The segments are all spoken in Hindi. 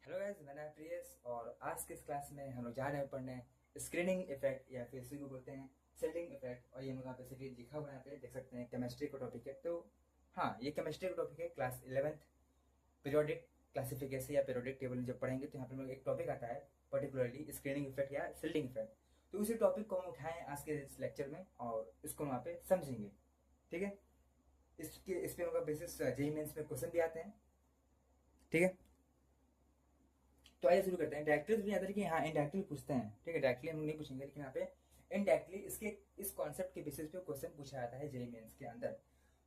हेलो गाइस, मैं नाम प्रियस और आज के इस क्लास में हम लोग जा रहे हैं पढ़ने स्क्रीनिंग इफेक्ट या फिर इसी को बोलते हैं सेल्डिंग इफेक्ट। और ये लोग यहाँ पे सिर्फ लिखा हुआ है, यहाँ पे देख सकते हैं केमिस्ट्री का टॉपिक है। तो हाँ, ये केमिस्ट्री का टॉपिक है, क्लास 11th पीरियोडिक क्लासिफिकेशन या पीरियोडिक टेबल जब पढ़ेंगे तो यहाँ पे हम लोग एक टॉपिक आता है पर्टिकुलरली स्क्रीनिंग इफेक्ट या सेल्डिंग इफेक्ट। तो उसी टॉपिक को हम उठाएं आज के इस लेक्चर में और इसको हम वहाँ पे समझेंगे। ठीक है, इस पे उनका बेसिस जेई मेंस में क्वेश्चन भी आते हैं। ठीक है, तो आइए शुरू करते हैं। डायरेक्टली भी आता है कि हाँ इनडायरेक्टली पूछते हैं। ठीक है, डायरेक्टली हम नहीं पूछेंगे, लेकिन यहाँ पे इनडायरेक्टली इसके इस कॉन्सेप्ट के बेसिस पे क्वेश्चन पूछा जाता है जेई मेंस के अंदर।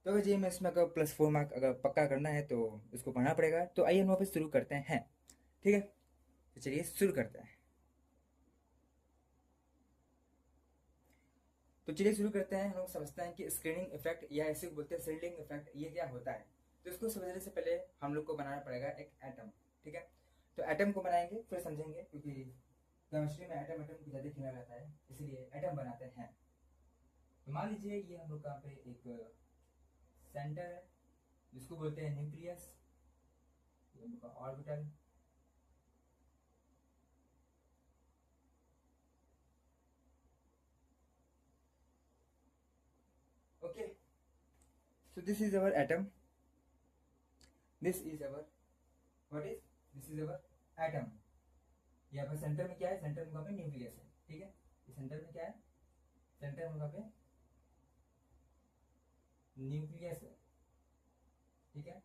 तो अगर जेई मेंस में अगर +4 मार्क अगर पक्का करना है तो इसको पढ़ना पड़ेगा। तो आइए हम वहाँ पे शुरू करते हैं। ठीक है, तो चलिए शुरू करते हैं। तो चलिए शुरू करते हैं। हम लोग समझते हैं कि स्क्रीनिंग इफेक्ट या ऐसे बोलते हैं सेल्डिंग इफेक्ट, ये क्या होता है। तो इसको समझने से पहले हम लोग को बनाना पड़ेगा एक एटम। ठीक है, तो एटम को बनाएंगे फिर समझेंगे, क्योंकि केमिस्ट्री में एटम एटम की ज़्यादा खेला रहता है, इसलिए एटम बनाते हैं। तो मान लीजिए ये हम लोग का पे एक सेंटर है जिसको बोलते हैं न्यूक्लियस, ये हम लोग का orbital. Okay, so this is our atom, this is our what is this is our atom. यहाँ पे सेंटर में क्या है, सेंटर में वहाँ पे न्यूक्लियस है। ठीक है, ये सेंटर में क्या है, सेंटर में वहाँ पे न्यूक्लियस है। ठीक है,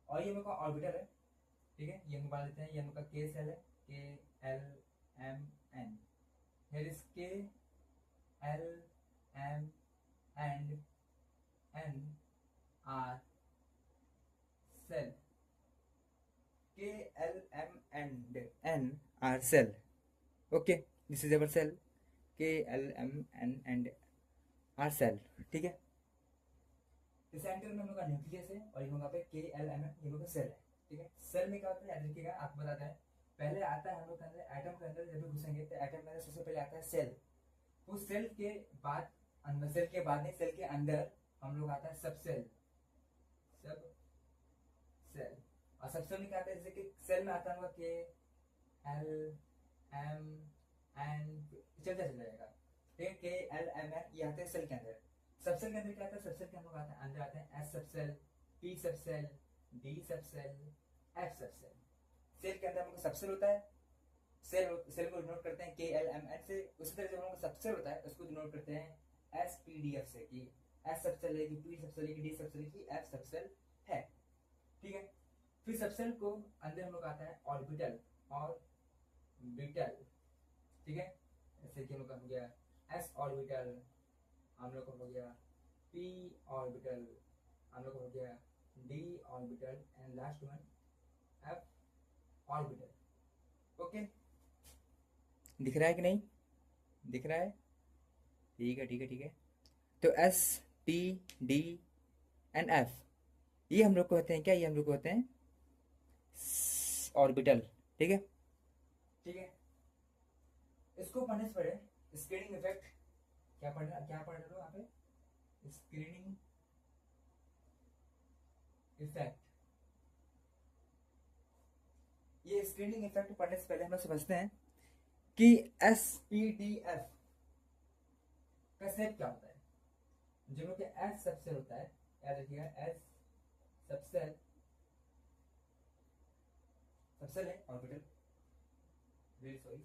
और ये हम लोग का ऑर्बिटल है। ठीक है, ये हम मान लेते हैं ये हम लोग का के सेल है, KLMN। Here is KLM and NR cell. KLM and NR cell. Okay, this is our cell, KLMN and R cell. ठीक है, तो सेंटर में हम लोग का न्यूक्लियस है और ये लोग पे KLMN, ये लोग का सेल है। ठीक है, सेल में क्या होता है याद रखिएगा, आपको बताता है। पहले आता है हम लोग के अंदर एटम के अंदर, जब भी घुसेंगे तो एटम के अंदर सबसे पहले आता है सेल। उस सेल के बाद अंदर, सेल के बाद नहीं, सेल के अंदर हम लोग आता है सब सेल, सब सेल। और सब सेल में क्या आता है, जैसे कि सेल में आता है KLMN, चलता चल जाएगा। ठीक है, KLMN ये आते हैं सेल के अंदर। सब सेल के अंदर क्या आता है, सब सेल के हम लोग आता है अंदर आते हैं S सब सेल, P सब सेल, D सब सेल, F सब सेल। सेल के अंदर हम लोग सब सेल होता है, सेल को डिनोट करते हैं KLMN से। उसी तरह जब हम लोग सब सेल होता है उसको डिनोट करते हैं SPDF से, कि S सब सेल है, कि P सब सेल है, कि D सब सेल है, कि F सब सेल है। ठीक है, फिर सब सेल को अंदर हम लोग आता है ऑर्बिटल, और बीटल। ठीक है, जैसे कि हम लोग का हो गया S ऑर्बिटल, हम लोग का हो गया P ऑर्बिटल, हम लोग का हो गया D orbital, and last one F orbital. Okay, दिख रहा है कि नहीं, दिख रहा है। ठीक है ठीक है ठीक है, तो S P D and F ये हम लोग को होते हैं क्या, ये हम लोग को होते हैं ऑर्बिटल। ठीक है, ठीक है, इसको पढ़ने से पहले स्क्रीनिंग इफेक्ट क्या पढ़ रहे हो यहाँ पे, स्क्रीनिंग इफेक्ट। ये स्क्रीनिंग इफेक्ट पढ़ने से पहले हम लोग समझते हैं कि SPDF का सेट क्या होता है। जो लोग S सबसेल होता है, याद रखिएगा S सबसेल, सबसेल है ऑर्बिटल, वेरी सॉरी।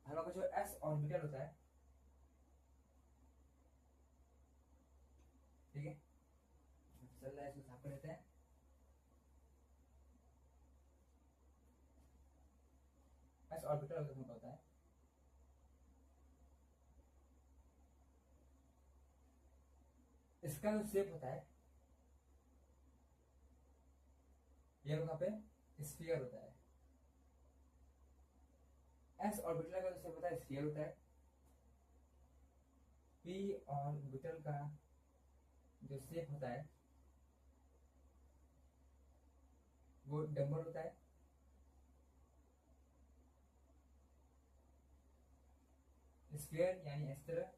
हम लोग का जो S ऑर्बिटल होता है, ठीक है, चल रहा है, इसको साफ कर देते हैं। S ऑर्बिटल होता है, इसका जो शेप होता है, ये वहां पे स्फीयर होता है। S ऑर्बिटल का जो शेप होता है स्फीयर होता है। P ऑर्बिटल का जो शेप होता है वो डम्बल होता है। स्फीयर यानी इस तरह,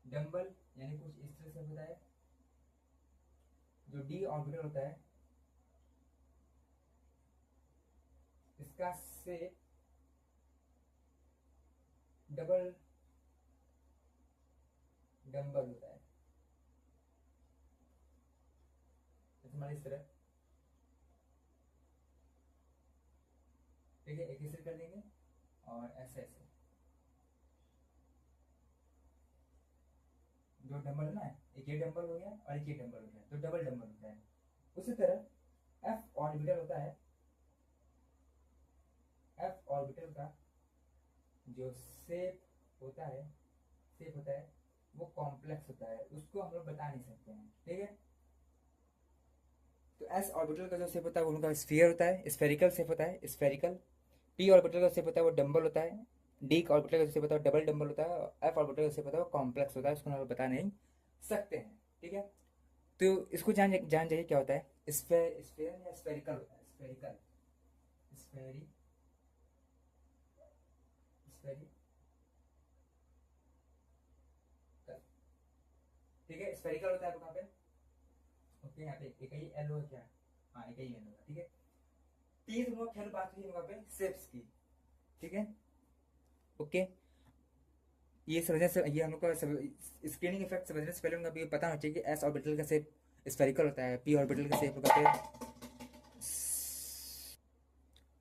डम्बल यानी कुछ इस तरह से होता है। जो D ऑर्बिटल होता है इसका शेप डबल डंबल होता है, हमारे इस तरह, ठीक है, एक ऐसे कर देंगे और ऐसे ऐसे दो डंबल है ना, एक ये डंबल हो गया और एक ये डंबल हो गया, तो डबल डंबल होता है। उसी तरह एफ ऑर्बिटल होता है, एफ ऑर्बिटल का जो शेप होता है, शेप होता है वो कॉम्प्लेक्स होता है, उसको हम लोग बता नहीं सकते हैं, ठीक है। तो एस ऑर्बिटल का जो शेप होता है वो उनका स्फीयर होता है, स्फेरिकल शेप होता है, स्फेरिकल। पी ऑर्बिटल का शेप होता है वो डंबल होता है, डी ऑर्बिटल का शेप होता है डबल डंबल होता है, एफ ऑर्बिटल का शेप होता है वो कॉम्प्लेक्स होता है, उसको हम लोग बता नहीं सकते हैं, ठीक है। तो इसको जान जान जाइए क्या होता है, स्फेयर या स्फेरिकल होता है, स्फेरिकल, स्फेरी स्फेरिकल, ठीक है, स्फेरिकल होता है आपको कहाँ पे, ओके, यहाँ पे एक ही एल हो क्या, हाँ एक ही एल होगा, ठीक है। तीन हम लोग खेल बात हुई वहाँ पे शेप्स की, ठीक है, ओके। ये समझने से, ये हम लोग का स्क्रीनिंग इफेक्ट समझने से पहले उनका ये पता होना चाहिए कि एस ऑर्बिटल का शेप स्फेरिकल होता है, पी ऑर्बिटल का शेप होता है,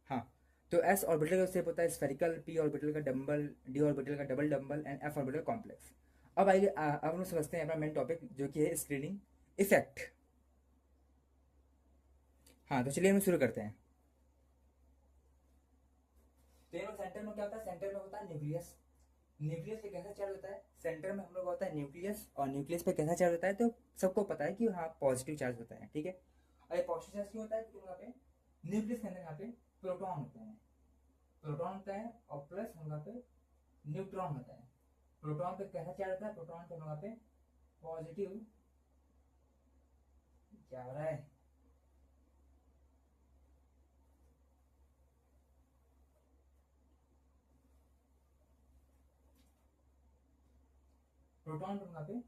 हाँ। तो एस ऑर्बिटल का शेप होता है स्फेरिकल, पी ऑर्बिटल का डंबल, डी ऑर्बिटल का double dumbbell and F orbital complex. अब आइए अब हम लोग समझते हैं अपना मेन टॉपिक जो कि है स्क्रीनिंग इफेक्ट। हाँ तो चलिए हम शुरू करते हैं। तो ये लोग सेंटर में क्या होता है, सेंटर में होता है न्यूक्लियस, न्यूक्लियस पे कैसा चार्ज होता है, सेंटर में हम लोग होता है न्यूक्लियस, और न्यूक्लियस पे कैसा चार्ज होता है, तो सबको पता है कि हाँ पॉजिटिव चार्ज होता है, ठीक है। और ये पॉजिटिव चार्ज क्यों होता है, क्योंकि वहाँ पे न्यूक्लियस के अंदर यहाँ पे प्रोटॉन होते हैं, प्रोटॉन होता है, और प्लस हम वहाँ पे न्यूट्रॉन होता है। प्रोटॉन पे कैसा चार्ज होता है, प्रोटॉन पे वहाँ पे पॉजिटिव, क्या हो रहा है, प्रोटॉन पे वहाँ पे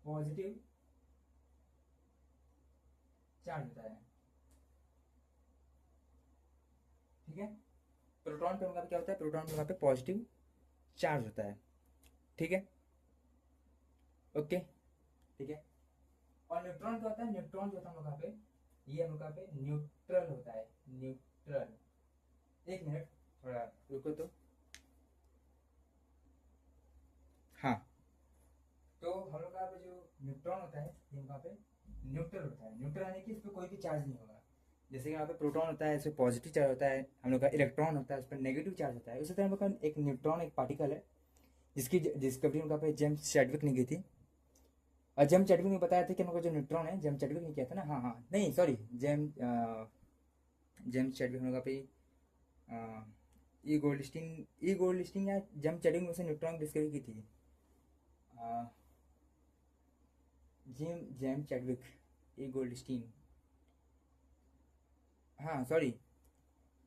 पॉजिटिव चार्ज होता है, ठीक है। प्रोटॉन पे वहाँ पे क्या होता है, प्रोटॉन पे वहाँ पे पॉजिटिव चार्ज होता है, ठीक है, ओके, ठीक है। और न्यूट्रॉन क्या होता है, न्यूट्रॉन जो होता है हम लोग यहाँ पे, ये हम लोग यहाँ पे न्यूट्रल होता है, न्यूट्रल। एक मिनट थोड़ा रुको तो, हाँ। तो हम लोग का पे जो न्यूट्रॉन होता है ये यहाँ पे न्यूट्रल होता है, न्यूट्रल यानी कि इस पर कोई भी चार्ज नहीं होगा। जैसे कि यहाँ पे प्रोटॉन होता है, इस पर पॉजिटिव चार्ज होता है, हम लोग का इलेक्ट्रॉन होता है, उस पर नेगेटिव चार्ज होता है। उसी तरह हम लोग का एक न्यूट्रॉन एक पार्टिकल है जिसकी डिस्कवरी उनका पे जेम्स चैडविक ने की थी। और जेम्स चैडविक ने बताया था कि हम लोग का जो न्यूट्रॉन है, जेम्स चैडविक ने किया था ना, हाँ हाँ नहीं सॉरी, जेम्स चैडविक हम लोग का पे ई गोल्डस्टीन या जेम्स चैडविक में से न्यूट्रॉन की डिस्कवरी की थी, जेम्स चैडविक, ई गोल्डस्टीन, हाँ सॉरी,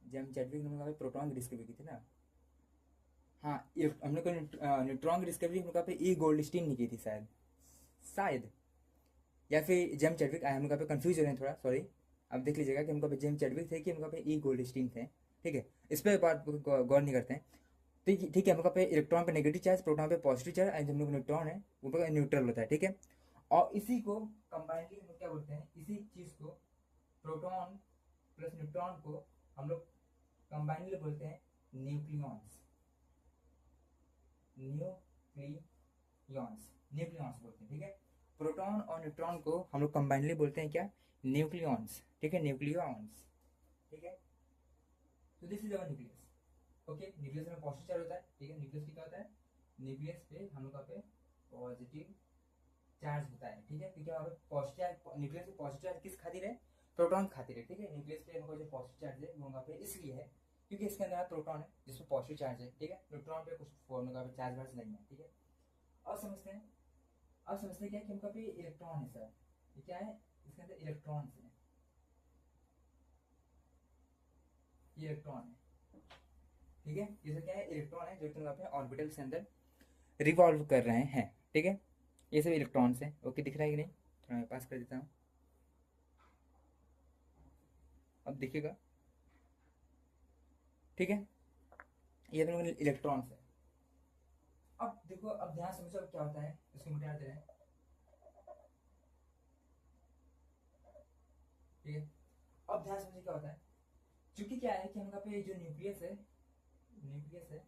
जेम्स चैडविक ने प्रोटॉन की डिस्कवरी की थी ना, हाँ हम लोग को न्यूट्रॉन की डिस्कवरी हम लोग पे ई गोल्डस्टीन ने की थी शायद, शायद, या फिर जेम्स चैडविक, हम लोग पे कंफ्यूज हो रहे हैं थोड़ा, सॉरी। अब देख लीजिएगा कि हम पे जेम्स चैडविक थे कि हम पे ई गोल्डस्टीन थे, ठीक है, इस पर बात गौर नहीं करते हैं। ठीक है, हम लोग पे इलेक्ट्रॉन पे नेगेटिव चार्ज, प्रोटॉन पे पॉजिटिव चार्ज, एंड हम लोग न्यूट्रॉन है वो पे न्यूट्रल होता है, ठीक है। और इसी को कंबाइनली हम लोग क्या बोलते हैं, इसी चीज को, प्रोटॉन प्लस न्यूट्रॉन को हम लोग कंबाइनली बोलते हैं न्यूक्लियॉन्स, न्यूक्लियॉन्स, न्यूक्लियॉन्स बोलते हैं, ठीक है। प्रोटॉन और न्यूट्रॉन को हम लोग कंबाइनली बोलते हैं क्या, न्यूक्लियॉन्स, ठीक है, न्यूक्लियॉन्स, ठीक है। तो this is our nucleus, okay. Nucleus में पॉजिटिव चार्ज होता है, ठीक है, न्यूक्लियस पे क्या होता है, न्यूक्लियस पे हम लोग का पे पॉजिटिव चार्ज होता है, ठीक है, क्योंकि वहाँ पे पॉजिटिव न्यूक्लियस पे पॉजिटिव चार्ज किस खातिर है, प्रोटॉन खातिर है, ठीक है। न्यूक्लियस पे हमको जो पॉजिटिव चार्ज है वो वहाँ पे इसलिए है क्योंकि इसके अंदर प्रोटॉन है जिसमें पॉजिटिव चार्ज है, ठीक है। न्यूट्रॉन पे कुछ फॉर्म का चार्ज वार्ज नहीं है, ठीक है। अब समझते हैं, अब समझते हैं क्या कि उनका भी इलेक्ट्रॉन है सर, ये क्या है, इसके अंदर इलेक्ट्रॉन्स है, इलेक्ट्रॉन है, ठीक है। ये सब क्या है, इलेक्ट्रॉन है जो कि अपने ऑर्बिटल के अंदर रिवॉल्व कर रहे हैं, ठीक है। ये सब इलेक्ट्रॉन्स हैं, ओके, दिख रहा है कि नहीं, थोड़ा मैं पास कर देता हूँ, अब देखिएगा, ठीक है, ये दोनों इलेक्ट्रॉन्स है। अब देखो, अब ध्यान समझो अब क्या होता है, इसको मिटा देते हैं। ठीक है, अब ध्यान समझिए क्या होता है। क्योंकि क्या है कि हम लोग पे जो न्यूक्लियस है, न्यूक्लियस है,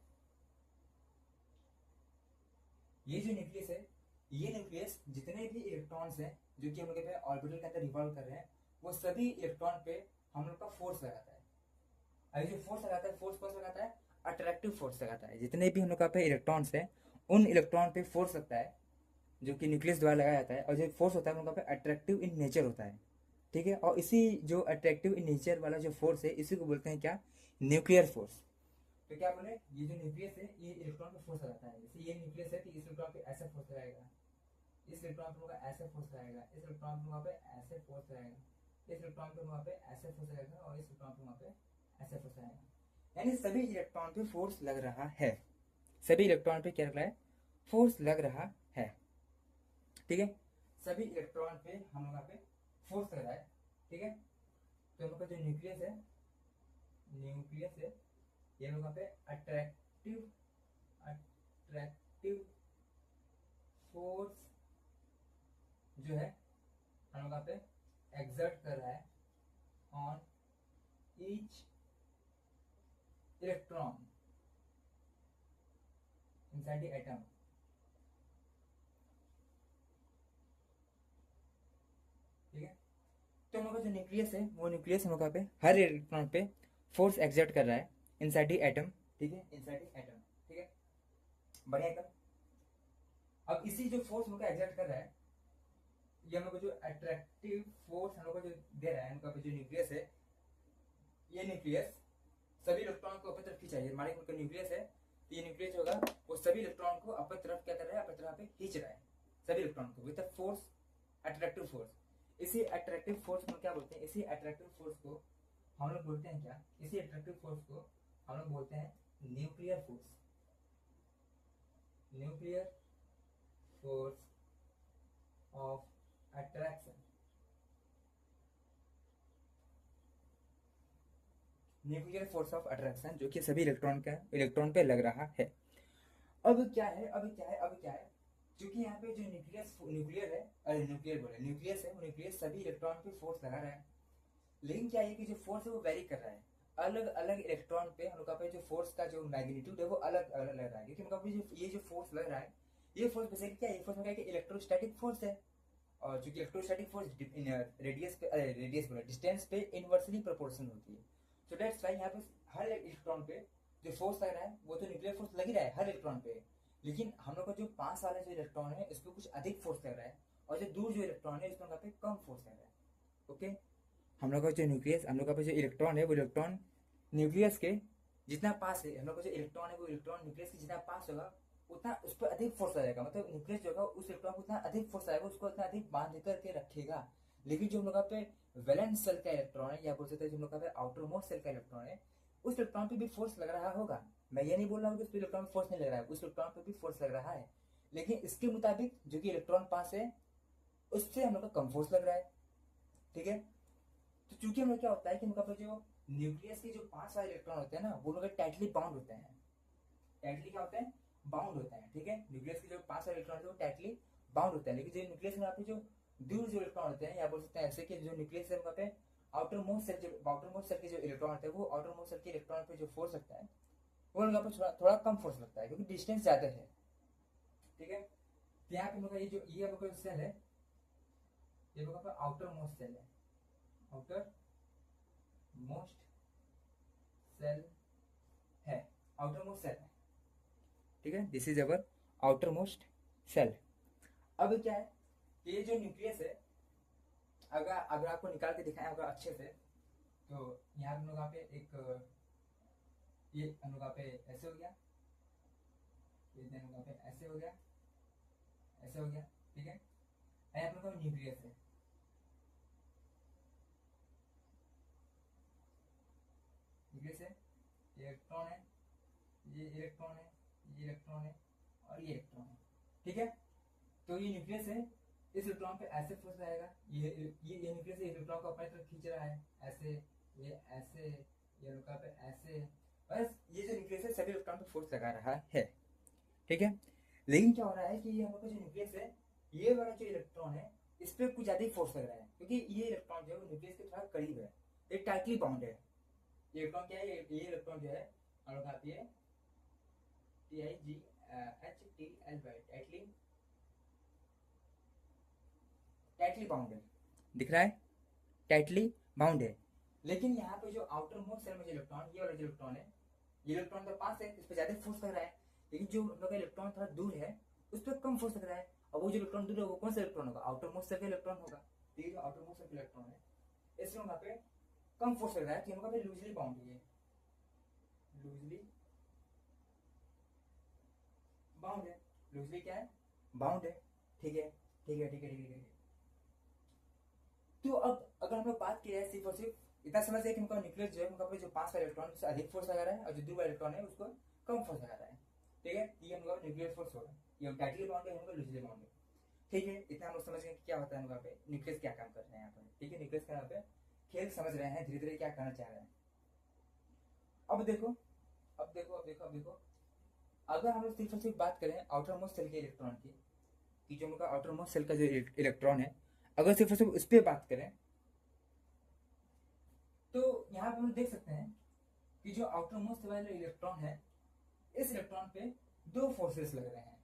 ये जो न्यूक्लियस है, ये न्यूक्लियस जितने भी इलेक्ट्रॉन्स हैं जो कि हम लोग पे ऑर्बिटल के अंदर रिवॉल्व कर रहे हैं, वो सभी इलेक्ट्रॉन पे हम लोग का फोर्स लगाता है। अभी जो फोर्स लगाता है, फोर्स कौन सा लगाता है? अट्रैक्टिव फोर्स लगाता है। जितने भी हम लोग पे इलेक्ट्रॉन्स हैं, उन इलेक्ट्रॉन पे फोर्स लगता है जो कि न्यूक्लियस द्वारा लगाया जाता है, और जो फोर्स होता है हम लोग पे अट्रैक्टिव इन नेचर होता है। ठीक है, और इसी जो अट्रैक्टिव इन नेचर वाला जो फोर्स है, इसी को बोलते हैं क्या? Nuclear force. तो क्या बोले, ये जो न्यूक्लियस है ये इलेक्ट्रॉन पे फोर्स लगाता है। जैसे ये न्यूक्लियस है तो इस इलेक्ट्रॉन पे ऐसे फोर्स लगाएगा, इस इलेक्ट्रॉन पे वहाँ ऐसे फोर्स लगाएगा, इस इलेक्ट्रॉन पे वहाँ पे ऐसे फोर्स लगाएगा, इस इलेक्ट्रॉन पे वहाँ पे ऐसे फोर्स लगाएगा, और इस इलेक्ट्रॉन पे वहाँ पे ऐसे फोर्स लगाएगा। यानी सभी इलेक्ट्रॉन पे फोर्स लग रहा है, सभी इलेक्ट्रॉन पे क्या लग रहा है? फोर्स लग रहा है। ठीक है, सभी इलेक्ट्रॉन पे हम लोग पे फोर्स लग रहा है। ठीक है, तो हम लोग का जो न्यूक्लियस है, न्यूक्लियस है, ये हम लोग पे अट्रैक्टिव अट्रैक्टिव फोर्स जो है हम लोग पे एक्सर्ट कर रहा है on each electron inside the atom. ठीक है, तो हम लोग का जो न्यूक्लियस है, वो न्यूक्लियस हम लोग पे हर इलेक्ट्रॉन पे फोर्स एक्सर्ट कर रहा है इनसाइड द एटम। ठीक है, इनसाइड द एटम। ठीक है, बढ़िया एकदम। अब इसी जो फोर्स हम लोग एक्सर्ट कर रहा है, ये हम लोग को जो अट्रैक्टिव फोर्स हम लोग को जो दे रहा है, हम लोग का जो न्यूक्लियस है, ये न्यूक्लियस सभी इलेक्ट्रॉन को अपनी तरफ खींचा है। हमारे उनका न्यूक्लियस है, तो ये न्यूक्लियस होगा, वो सभी इलेक्ट्रॉन को अपनी तरफ क्या कर रहा है? अपनी तरफ पे खींच रहा है सभी इलेक्ट्रॉन को विद फोर्स, अट्रैक्टिव फोर्स। इसी अट्रैक्टिव फोर्स को क्या बोलते हैं? इसी अट्रैक्टिव फोर्स को हम लोग बोलते हैं क्या? इसी अट्रैक्टिव फोर्स को हम लोग बोलते हैं nuclear force. Nuclear force of attraction, nuclear force of attraction, जो कि सभी इलेक्ट्रॉन पे लग रहा है। अब क्या है, अब क्या है, क्योंकि यहाँ पे जो न्यूक्लियर है, अरे न्यूक्लियर बोले, न्यूक्लियस है, वो न्यूक्लियस सभी इलेक्ट्रॉन पे फोर्स लगा रहा है। लेकिन क्या है कि जो फोर्स है वो वेरी कर रहा है। अलग अलग इलेक्ट्रॉन पे हम लोग पे जो फोर्स का जो मैग्नीट्यूड है वो अलग अलग लग रहा है। क्योंकि मतलब ये जो फोर्स लग रहा है, ये फोर्स बेसिकली क्या है? ये फोर्स क्या है कि इलेक्ट्रोस्टैटिक फोर्स है। और चूंकि इलेक्ट्रोस्टैटिक फोर्स रेडियस पे, रेडियस बोला, डिस्टेंस पे इनवर्सली प्रोपोर्शनल होती है। सो दैट्स व्हाई यहाँ पे हर इलेक्ट्रॉन पे जो फोर्स लग रहा है वो तो न्यूक्लियर फोर्स लग ही रहा है हर इलेक्ट्रॉन पे। लेकिन हम लोग का जो पास वाला जो इलेक्ट्रॉन है, इस पर कुछ अधिक फोर्स लग रहा है, और जो दूर जो इलेक्ट्रॉन है, इस पर कम फोर्स लग रहा है। ओके, हम लोग का जो न्यूक्लियस, हम लोग का जो इलेक्ट्रॉन है, वो इलेक्ट्रॉन न्यूक्लियस के जितना पास है, हम लोग का जो इलेक्ट्रॉन है वो इलेक्ट्रॉन न्यूक्लियस के जितना पास होगा, उतना उस पर अधिक फोर्स लगेगा। मतलब न्यूक्लियस जो होगा उस इलेक्ट्रॉन को उतना अधिक फोर्स आएगा, उसको उतना अधिक बांध करके रखेगा। लेकिन जो हम लोग पे वैलेंस सेल का इलेक्ट्रॉन है, या बोल सकते हैं जो हम लोग पे आउटर मोस्ट सेल का इलेक्ट्रॉन है, उस इलेक्ट्रॉन पे भी फोर्स लग रहा होगा। मैं ये नहीं बोल रहा हूँ कि उस इलेक्ट्रॉन पे फोर्स नहीं लग रहा है, उस इलेक्ट्रॉन पे भी फोर्स लग रहा है। लेकिन इसके मुताबिक जो कि इलेक्ट्रॉन पास है, उससे हम लोग का कम फोर्स लग रहा है। ठीक है, तो चूंकि हम लोग क्या होता है कि उनका जो न्यूक्लियस के जो पांच वाले इलेक्ट्रॉन होते हैं ना, वो लोग टाइटली बाउंड होते हैं। टाइटली क्या होते हैं? बाउंड होते हैं। ठीक है, न्यूक्लियस के जो पांच वाले इलेक्ट्रॉन होते हैं वो टाइटली बाउंड होते हैं। लेकिन जो न्यूक्लियस में आपके जो दूर जो इलेक्ट्रॉन होते हैं, या बोल सकते हैं ऐसे कि जो न्यूक्लियस है वहाँ पे आउटर मोस्ट सेल, जो आउटर मोस्ट सेल के जो इलेक्ट्रॉन होते हैं, वो आउटर मोस्ट सेल के इलेक्ट्रॉन पे जो फोर्स लगता है, वो लोग पे थोड़ा थोड़ा कम फोर्स लगता है, क्योंकि डिस्टेंस ज्यादा है। ठीक है, तो यहाँ पे हम लोग ये जो ये हम लोग सेल है, ये लोग आउटर मोस्ट सेल है, आउटर मोस्ट सेल है, आउटर मोस्ट सेल है। ठीक है, this is our outer most cell. अब क्या है, ये जो न्यूक्लियस है, अगर अगर आपको निकाल के दिखाएं अगर अच्छे से, तो यहाँ हम लोग पे एक, ये हम लोग पे ऐसे हो गया, ये हम लोग पे ऐसे हो गया, ऐसे हो गया। ठीक है, हम लोग का न्यूक्लियस है, न्यूक्लियस है, इलेक्ट्रॉन है, ये इलेक्ट्रॉन है, ये इलेक्ट्रॉन है, और ये इलेक्ट्रॉन है। ठीक है, तो ये न्यूक्लियस है, इस इलेक्ट्रॉन पे ऐसे फोर्स रहेगा, ये न्यूक्लियस इस इलेक्ट्रॉन को अपनी तरफ खींच रहा है ऐसे, ये ऐसे, ये लोग पे ऐसे, बस ये जो न्यूक्लियस है सभी इलेक्ट्रॉन पे फोर्स लगा रहा है, ठीक है। लेकिन क्या हो रहा है कि ये हम लोग का जो न्यूक्लियस है, ये वाला जो इलेक्ट्रॉन है इस पे कुछ ज्यादा ही फोर्स लग रहा है, क्योंकि ये इलेक्ट्रॉन जो है न्यूक्लियस के थोड़ा करीब है, ये टाइटली बाउंड है। ये इलेक्ट्रॉन क्या है, ये इलेक्ट्रॉन जो है हम लोग आती है TiGHTL टाइटली टाइटली बाउंड है, दिख रहा है, टाइटली बाउंड है। लेकिन यहाँ पे जो आउटर मोस्ट सेल में जो इलेक्ट्रॉन, ये वाला जो इलेक्ट्रॉन है, ये इलेक्ट्रॉन तो पास है, इस पर ज्यादा फोर्स लग रहा है। लेकिन जो हम लोग का इलेक्ट्रॉन थोड़ा दूर है उस पर कम फोर्स लग रहा है। और वो जो इलेक्ट्रॉन दूर है वो कौन सा इलेक्ट्रॉन होगा, आउटर मोस्ट सेल का इलेक्ट्रॉन होगा। तो ये जो आउटर मोस्ट सेल का इलेक्ट्रॉन है इसमें वहाँ पे कम फोर्स लग रहा है, तो यहाँ पे लूजली बाउंड है, लूजली बाउंड है, लूजली क्या है, बाउंड है, ठीक है, ठीक है, ठीक है, ठीक है। तो अब अगर हम लोग बात की जाए सिर्फ और सिर्फ इतना समझ है कि उनका न्यूक्लियस जो है उनका जो पांच वाला इलेक्ट्रॉन उससे अधिक फोर्स लगा रहा है और जो दूर वाला इलेक्ट्रॉन है उसको कम फोर्स लगा रहा है, ठीक है। ये हम लोग न्यूक्लियर फोर्स होगा, ये टाइटली बाउंड है, हम लोग लूजली बाउंड है, ठीक है। इतना हम लोग समझ गए कि क्या होता है वहाँ पे न्यूक्लियस क्या काम कर रहे हैं यहाँ पर, ठीक है। न्यूक्लियस का यहाँ पे खेल समझ रहे हैं, धीरे धीरे क्या करना चाह रहे हैं। अब देखो, अब देखो, अब देखो, अब देखो, अगर हम लोग सिर्फ और सिर्फ बात करें आउटर मोस्ट सेल के इलेक्ट्रॉन की, कि जो उनका आउटर मोस्ट सेल का जो इलेक्ट्रॉन है, अगर सिर्फ और सिर्फ उस पर बात करें तो यहाँ पे हम देख सकते हैं कि जो आउटर मोस्ट वाला इलेक्ट्रॉन है इस इलेक्ट्रॉन पे दो फोर्सेस लग रहे हैं।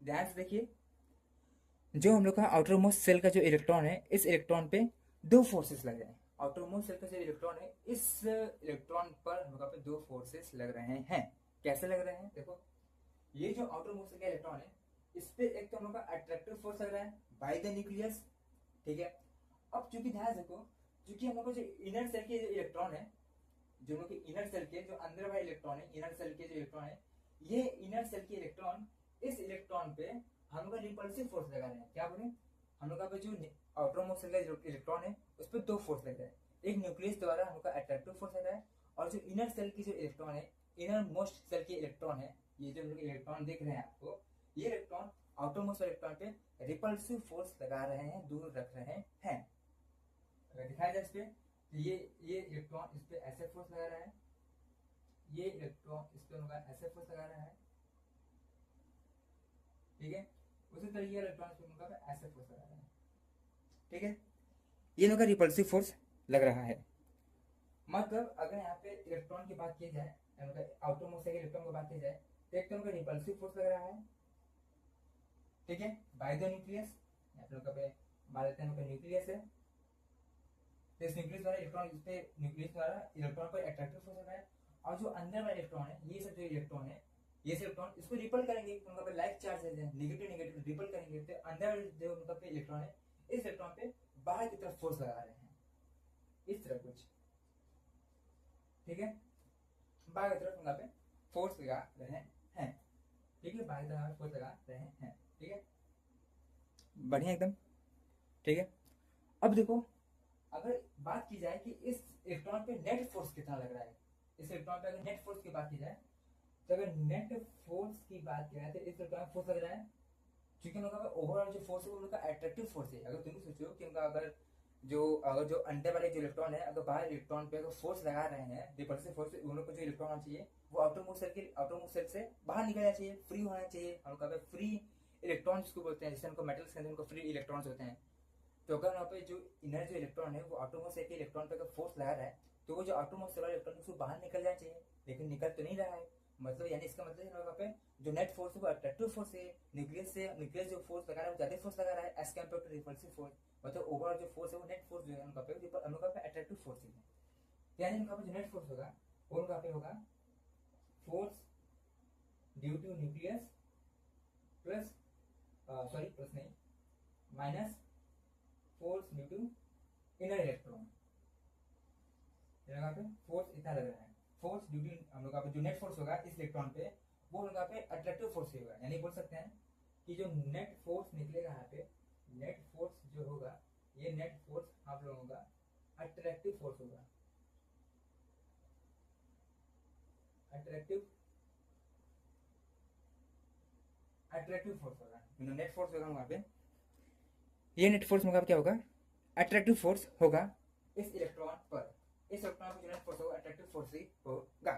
ध्यान से देखिए, जो हम लोग का आउटर मोस्ट सेल का जो इलेक्ट्रॉन है इस इलेक्ट्रॉन पे दो फोर्सेस लग रहे हैं। आउटर मोस्ट सेल का जो इलेक्ट्रॉन है इस इलेक्ट्रॉन पर हम लोग पे दो फोर्सेस लग रहे हैं। कैसे लग रहे हैं, देखो, ये जो आउटर मोस्ट सेल का इलेक्ट्रॉन है इस पे एक तो हम लोग का अट्रैक्टिव फोर्स लग रहा है बाय द न्यूक्लियस, ठीक है। अब चूंकि ध्यान रखो, चूंकि हम लोग को जो इनर सेल के जो इलेक्ट्रॉन है, जो लोग इनर सेल के जो अंदर वाले इलेक्ट्रॉन है, इनर सेल के जो इलेक्ट्रॉन है, ये इनर सेल के इलेक्ट्रॉन इस इलेक्ट्रॉन पे हम लोग रिपल्सिव फोर्स लगा रहे हैं। क्या बोले, हम लोग का जो आउटर मोस्ट सेल का इलेक्ट्रॉन है उस पर दो फोर्स लग रहा है, एक न्यूक्लियस द्वारा हम लोग का अट्रैक्टिव फोर्स लग रहा है, और जो इनर सेल की जो इलेक्ट्रॉन है, इनर मोस्ट सेल के इलेक्ट्रॉन है, ये जो लोग इलेक्ट्रॉन देख रहे हैं आपको, ये इलेक्ट्रॉन आउटर मोस्ट इलेक्ट्रॉन पे रिपल्सिव फोर्स लगा रहे हैं, दूर रख रहे हैं। अगर दिखाया जाए इस पे, तो ये इलेक्ट्रॉन इस पे ऐसे फोर्स लगा रहा है, ये इलेक्ट्रॉन इस पे होगा ऐसे फोर्स लगा रहा है, ठीक है। उसी तरह ये इलेक्ट्रॉन इस पे होगा ऐसे फोर्स लगा रहा है, ठीक है। ये लोग का रिपल्सिव फोर्स लग रहा है। मतलब अगर यहाँ पे इलेक्ट्रॉन की बात की जाए, आउटर मोस्ट के इलेक्ट्रॉन की बात की जाए, तो एक तो उनका रिपल्सिव फोर्स लग रहा है, ठीक है, बाय द न्यूक्लियस। आप लोग का मान लेते हैं न्यूक्लियस है, तो इस न्यूक्लियस द्वारा इलेक्ट्रॉन इस पे न्यूक्लियस द्वारा इलेक्ट्रॉन पर अट्रैक्टिव फोर्स लगा है, और जो अंदर वाला इलेक्ट्रॉन है, ये सब जो इलेक्ट्रॉन है, ये सब इलेक्ट्रॉन इसको रिपल करेंगे, उनका पे लाइक चार्ज है, नेगेटिव नेगेटिव रिपल करेंगे, तो अंदर जो उनका पे इलेक्ट्रॉन है इस इलेक्ट्रॉन पे बाहर की तरफ फोर्स लगा रहे हैं, इस तरह कुछ, ठीक है, बाहर की तरफ उनका पे फोर्स लगा रहे हैं, ठीक है, बाहर की तरफ फोर्स लगा रहे हैं, ठीक है, बढ़िया एकदम, ठीक है। अब देखो, अगर बात की जाए कि इस इलेक्ट्रॉन पे नेट फोर्स कितना लग रहा है, इस इलेक्ट्रॉन पे अगर नेट फोर्स की बात की जाए, तो अगर नेट फोर्स की बात की जाए तो इस इलेक्ट्रॉन फोर्स लग रहा है, क्योंकि उनका ओवरऑल जो फोर्स है वो उनका अट्रैक्टिव फोर्स है। अगर तुम सोचो कि उनका अगर जो अंदर वाले जो इलेक्ट्रॉन है, अगर बाहर इलेक्ट्रॉन पे अगर फोर्स लगा रहे हैं, रिपल्सिव फोर्स, उन लोग को जो इलेक्ट्रॉन होना चाहिए वो आउटर मोस्ट सेल से बाहर निकलना चाहिए, फ्री होना चाहिए, हम लोग फ्री इलेक्ट्रॉन जिसको बोलते हैं, जिससे उनको मेटल्स के अंदर उनको फ्री इलेक्ट्रॉन्स होते हैं। तो अगर वहाँ पे जो इनर जो इलेक्ट्रॉन है वो आउटरमोस्ट सेल के इलेक्ट्रॉन पे अगर फोर्स लगा रहा है, तो वो जो आउटरमोस्ट सेल वाला इलेक्ट्रॉन उसको बाहर निकल जाना चाहिए, लेकिन निकल तो नहीं रहा है। मतलब यानी इसका मतलब वहाँ पे जो नेट फोर्स है वो अट्रैक्टिव फोर्स है, न्यूक्लियस जो फोर्स लगा रहा है वो ज्यादा फोर्स लगा रहा है as compare to repulsive force. मतलब ओवरऑल जो फोर्स है वो नेट फोर्स जो है उनका पे अट्रैक्टिव फोर्स है, यानी उनका पे जो नेट फोर्स होगा वो उनका पे होगा force due to nucleus plus sorry plus नहीं minus force due to inner electron, पे फोर्स इतना लग रहा है, फोर्स ड्यू टू हम लोग का जो नेट फोर्स होगा इस इलेक्ट्रॉन पे वो हम लोग पे अट्रैक्टिव फोर्स होगा। यानी बोल सकते हैं कि जो नेट फोर्स निकलेगा यहाँ पे, नेट फोर्स जो होगा ये नेट फोर्स आप लोगों का अट्रैक्टिव फोर्स होगा, अट्रैक्टिव फोर्स होगा, नेट फोर्स होगा वहाँ पे, ये नेट फोर्स होगा क्या होगा, अट्रैक्टिव फोर्स होगा इस इलेक्ट्रॉन पर, इस इलेक्ट्रॉन पर जो नेट फोर्स होगा अट्रैक्टिव फोर्स ही होगा।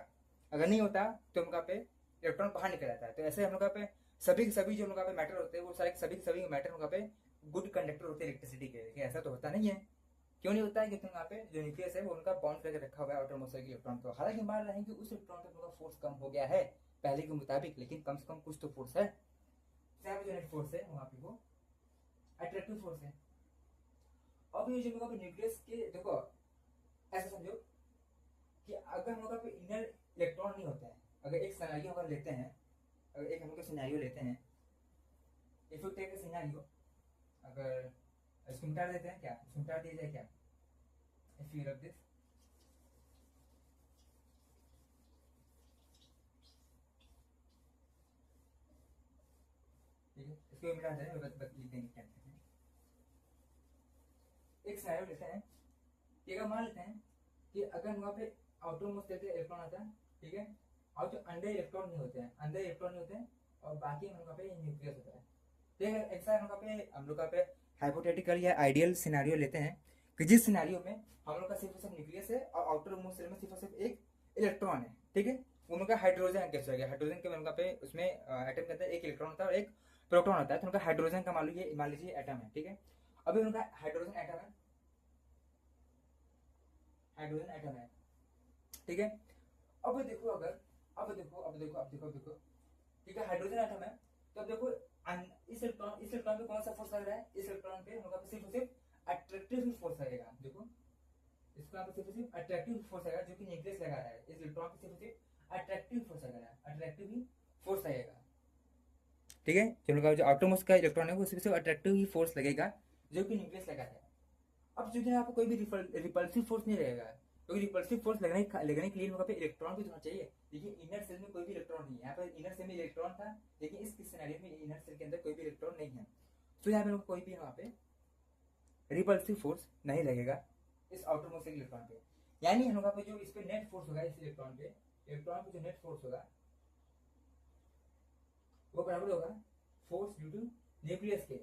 अगर नहीं होता तो हम लोग पे इलेक्ट्रॉन बाहर निकल जाता है। तो ऐसे हम लोग पे सभी के सभी जो हम लोग पे मैटर होते हैं वो सारे सभी के सभी मैटर हम लोग पे गुड कंडक्टर होते हैं इलेक्ट्रिसिटी के। लेकिन ऐसा तो होता नहीं है। क्यों नहीं होता है? क्योंकि वहाँ पे जो न्यूक्लियस है वो उनका बाउंड करके रखा हुआ है आउटर मोस्ट इलेक्ट्रॉन को। हालांकि मान रहे हैं कि उस इलेक्ट्रॉन पे फोर्स कम हो गया है पहले के मुताबिक, लेकिन कम से कम कुछ तो फोर्स है। जो नेट फोर्स है वहाँ पे वो अट्रैक्टिव फोर्स है। अब ये जो लोग न्यूक्लियस के देखो ऐसा समझो कि अगर हम लोग पे इनर इलेक्ट्रॉन नहीं होता है, अगर एक सिनेरियो अगर लेते हैं, अगर एक हम लोग सिनेरियो लेते हैं, if you take a scenario, अगर इसको मिटा देते हैं क्या, इसको मिटा दिया जाए क्या, इफ यू रख दिस, ठीक है, इसको मिटा दें, बस लिख देंगे क्या। एक सिनेरियो लेते हैं कि अगर मान लेते हैं कि अगर वहाँ पे आउटर मोस्ट इलेक्ट्रॉन आता है, ठीक है, और जो अंदर इलेक्ट्रॉन नहीं होते हैं, अंदर इलेक्ट्रॉन नहीं होते हैं, और बाकी हम लोग पे न्यूक्लियस होता है। ठीक है, ऐसा हम लोग पे हाइपोथेटिकल या आइडियल सिनेरियो लेते हैं कि जिस सिनेरियो में हम लोग का सिर्फ न्यूक्लियस है और आउटर मोस्ट सेल में सिर्फ एक इलेक्ट्रॉन है। ठीक है, उनका हाइड्रोजन गैस हो गया। हाइड्रोजन के उनका पे उसमें एटम के अंदर एक इलेक्ट्रॉन होता है और एक प्रोटॉन होता है। तो उनका हाइड्रोजन का मान लीजिए एटम है। ठीक है, अभी उनका हाइड्रोजन एटम है, हाइड्रोजन एटम है। ठीक है, अब देखो अगर अब देखो ठीक है, हाइड्रोजन एटम है। तो अब देखो इस इलेक्ट्रॉन पे कौन सा फोर्स लग रहा है? इस इलेक्ट्रॉन पे हम लोग सिर्फ अट्रैक्टिव फोर्स लगेगा। देखो इसको यहाँ पे सिर्फ अट्रैक्टिव फोर्स लगेगा जो कि न्यूक्लियस लगा रहा है। इस इलेक्ट्रॉन पे सिर्फ अट्रैक्टिव फोर्स लगा रहा है, अट्रैक्टिव ही फोर्स लगेगा। ठीक है, जो लोग जो आउटरमोस्ट का इलेक्ट्रॉन है वो सिर्फ अट्रैक्टिव ही फोर्स लगेगा जो कि न्यूक्लियस लगा है। अब जो यहाँ पे कोई भी रिपल्सिव फोर्स नहीं रहेगा, क्योंकि रिपल्सिव फोर्स लगने के लिए वहाँ पे इलेक्ट्रॉन भी होना चाहिए। देखिए इनर सेल में कोई भी इलेक्ट्रॉन नहीं है, यहाँ पर इनर सेल में इलेक्ट्रॉन था, लेकिन इस सिनेरियो में इनर सेल के अंदर कोई भी इलेक्ट्रॉन नहीं है। तो यहाँ पे कोई भी वहाँ पे रिपल्सिव फोर्स नहीं लगेगा इस आउटर मोस्ट इलेक्ट्रॉन पे। यानी हम लोग पे जो इस पे नेट फोर्स होगा, इस इलेक्ट्रॉन पे जो नेट फोर्स होगा वो बराबर होगा फोर्स ड्यू टू न्यूक्लियस के।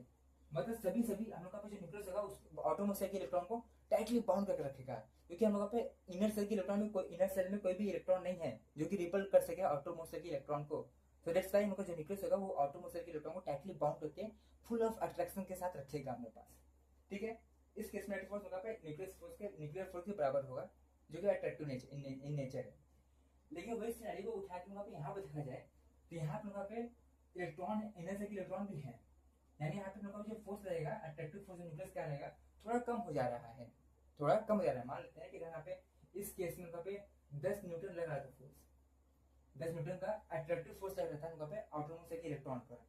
मतलब सभी हम लोग का जो न्यूक्लियस होगा उस आटोम सेल के इलेक्ट्रॉन को टाइटली बाउंड करके रखेगा, क्योंकि हम लोग पे इनर सेल के इलेक्ट्रॉन में इनर सेल में कोई भी इलेक्ट्रॉन नहीं है जो कि रिपल कर सके आटोम सेल के इलेक्ट्रॉन को। तो दैट्स व्हाई हम लोग का जो न्यूक्लियस होगा वो आटोम सेल के इलेक्ट्रॉन को टाइटली बाउंड करके फुल ऑफ अट्रैक्शन के साथ रखेगा अपने पास। ठीक है, इस केस में नेट फोर्स होगा पे न्यूक्लियर फोर्स के बराबर होगा जो कि अट्रैक्टिव इन नेचर है। लेकिन वही सिनेरियो को उठा के वहाँ पे यहाँ पे देखा जाए तो यहाँ पे वहाँ पे इलेक्ट्रॉन इनर सेल के इलेक्ट्रॉन भी है, यानी यहाँ पे जो फोर्स रहेगा अट्रैक्टिव फोर्स न्यूक्लियस क्या रहेगा, थोड़ा कम हो जा रहा है, थोड़ा कम हो जा रहा है। मान लेते हैं कि यहाँ पे इस केस में यहाँ पे 10 न्यूटन लग रहा था फोर्स, 10 न्यूटन का अट्रैक्टिव फोर्स लग रहा था यहाँ पे आउटर सेल के इलेक्ट्रॉन पर।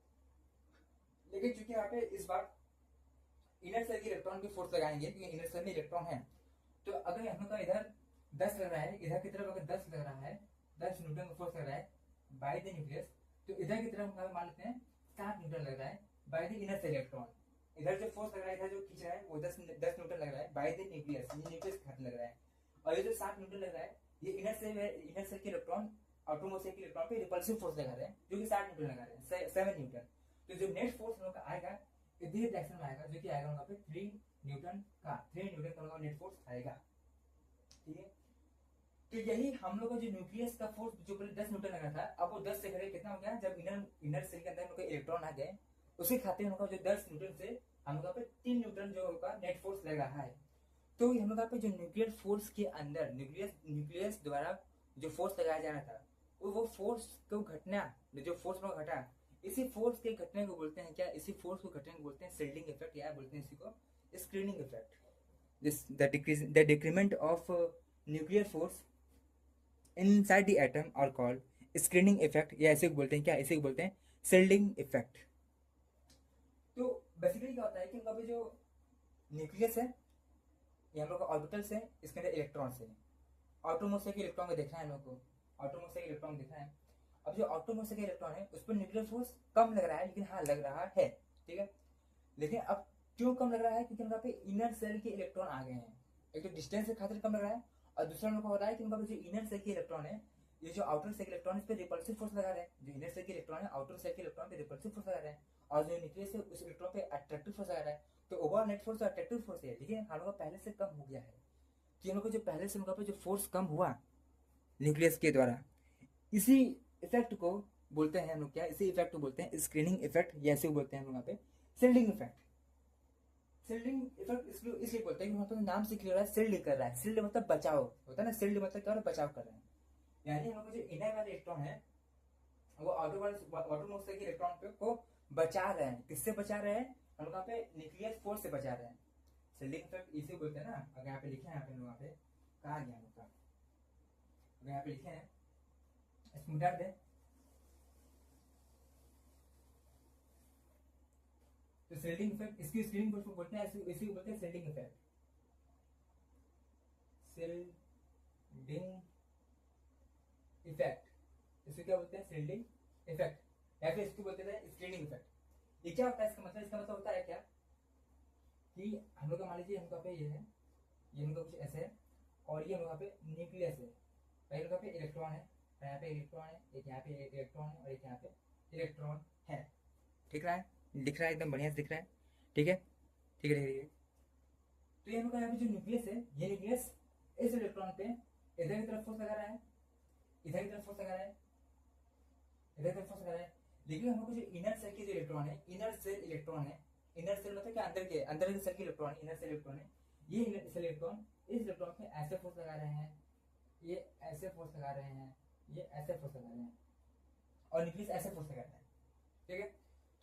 लेकिन चूंकि यहाँ पे इस बार इनर सेल के इलेक्ट्रॉन की फोर्स लगाएंगे क्योंकि इनर सेल में इलेक्ट्रॉन है, तो अगर हम लोग का इधर 10 लग रहा है, इधर की तरफ अगर 10 लग रहा है, 10 न्यूटन का फोर्स लग रहा है बाय द न्यूक्लियस, तो इधर की तरफ हम मान लेते हैं 7 न्यूटन लग रहा है by the inner cell electron. इधर जो फोर्स लग रहा है, इधर जो खींच रहा है वो 10 न्यूटन लग रहा है बाय द न्यूक्लियस, ये न्यूक्लियस के हाथ लग रहा है। और ये जो 7 न्यूटन लग रहा है ये इनर सेल है, इनर सेल के इलेक्ट्रॉन आउटरमोस्ट सेल के इलेक्ट्रॉन पे रिपल्सिव फोर्स लगा रहे हैं जो कि 7 न्यूटन लगा रहे हैं, 7 न्यूटन। तो जो नेट फोर्स हम लोग का आएगा इधर डायरेक्शन में आएगा जो कि आएगा वहां पे 3 न्यूटन का नेट फोर्स आएगा। ठीक है, तो यही हम लोग का जो न्यूक्लियस का फोर्स जो पहले 10 न्यूटन लगा था, अब वो 10 से घटे कितना हो गया, जब इनर सेल के अंदर हम लोग इलेक्ट्रॉन आ गए उसी खाते हम लोग का जो 10 न्यूटन से हम लोग पे 3 न्यूटन जो होगा नेट फोर्स लग रहा है। तो हम लोग पे जो न्यूक्लियर फोर्स के अंदर न्यूक्लियस द्वारा जो फोर्स लगाया जा रहा था वो फोर्स को घटना, जो फोर्स में घटा, इसी फोर्स के घटने को बोलते हैं क्या, इसी फोर्स को घटने को बोलते हैं शिल्डिंग इफेक्ट, या बोलते हैं इसी को screening effect. This the decrement of nuclear force inside the atom और कॉल्ड स्क्रीनिंग इफेक्ट, या ऐसे बोलते हैं क्या, इसे बोलते हैं शिल्डिंग इफेक्ट। तो बेसिकली क्या होता है कि उनका जो न्यूक्लियस है ये हम लोग का ऑर्बिटल्स है, इसके अंदर इलेक्ट्रॉन्स है। ऑटोमोस्ट के इलेक्ट्रॉन को देखना है हम लोग को, ऑटोमोस्ट के इलेक्ट्रॉन देखना है। अब जो ऑटोमोस्ट के इलेक्ट्रॉन है उस पर न्यूक्लियर फोर्स कम लग रहा है, लेकिन हाँ लग रहा है। ठीक है, लेकिन अब क्यों कम लग रहा है, क्योंकि वहाँ पे इनर सेल के इलेक्ट्रॉन आ गए हैं। एक तो डिस्टेंस के खातिर कम लग रहा है, और दूसरा लोग हो रहा है कि जो इनर सेल के इलेक्ट्रॉन है, ये जो आउटर सेल के इलेक्ट्रॉन इस पे रिपल्सिव फोर्स लगा रहे हैं। जो इनर सेल के इलेक्ट्रॉन है आउटर सेल के इलेक्ट्रॉन पे रिपल्सिव फोर्स लगा रहे हैं, और जो न्यूक्लियस है उस इलेक्ट्रॉन पे अट्रैक्टिव फोर्स लगा रहा है। तो overall net force attractive force है, लेकिन हम लोग पहले से कम हो गया है। कि हम लोग को जो पहले से जो फोर्स कम हुआ न्यूक्लियस के द्वारा, इसी इफेक्ट को बोलते हैं हम लोग क्या, इसी इफेक्ट को बोलते हैं स्क्रीनिंग इफेक्ट, या ऐसे बोलते हैं हम लोग यहाँ पे शिल्डिंग इफेक्ट। शिल्डिंग इफेक्ट इसलिए बोलते हैं कि वहाँ पे नाम से क्लियर है, शिल्ड कर रहा है। शिल्ड मतलब बचाव होता है ना, शिल्ड मतलब क्या, बचाव कर रहे हैं। यानी हम लोग जो इनर वाले इलेक्ट्रॉन है वो आउटर मोस्ट के इलेक्ट्रॉन पे को बचा रहे हैं। किससे बचा रहे हैं, हम लोग यहाँ पे न्यूक्लियस फोर्स से बचा रहे हैं। शिल्डिंग इफेक्ट इसी बोलते हैं ना। अगर यहाँ पे लिखे हैं, यहाँ पे वहाँ पे कहा गया हम लोग का, अगर यहाँ पे लिखे हैं इसको मिटा दें तो शिल्डिंग इफेक्ट, इसकी शिल्डिंग को बोलते हैं, इसी को बोलते हैं शिल्डिंग इफेक्ट। शिल्डिंग इफेक्ट, इसको क्या बोलते हैं, शिल्डिंग इफेक्ट, या फिर इसको बोलते हैं स्क्रीनिंग इफेक्ट। ये क्या होता है, इसका मतलब, इसका मतलब होता है क्या कि हम लोग का मान लीजिए हम लोग पे ये है, ये हम लोग कुछ ऐसे है, और ये हम लोग पे न्यूक्लियस है, पहले लोग पे इलेक्ट्रॉन है, यहाँ पे इलेक्ट्रॉन है, एक यहाँ पे इलेक्ट्रॉन है, और एक यहाँ पे इलेक्ट्रॉन है। ठीक रहा है, दिख रहा है, एकदम बढ़िया से दिख रहा है। ठीक है, ठीक है, ठीक है। तो ये हम लोग का यहाँ पे जो न्यूक्लियस है, ये न्यूक्लियस इस इलेक्ट्रॉन पे इधर की तरफ फोर्स लगा रहा है, इधर की तरफ फोर्स लगा रहा है, इधर की तरफ फोर्स लगा रहा है। लेकिन हम लोग को जो इनर सेल के जो इलेक्ट्रॉन है, इनर सेल इलेक्ट्रॉन है, इनर सेल मतलब क्या, अंदर के सेल के इलेक्ट्रॉन, इनर सेल इलेक्ट्रॉन है। ये इलेक्ट्रॉन इस इलेक्ट्रॉन पे ऐसे फोर्स लगा रहे हैं, ये ऐसे फोर्स लगा रहे हैं, ये ऐसे फोर्स लगा रहे हैं, और न्यूक्लियस ऐसे फोर्स लगा रहा है। ठीक है,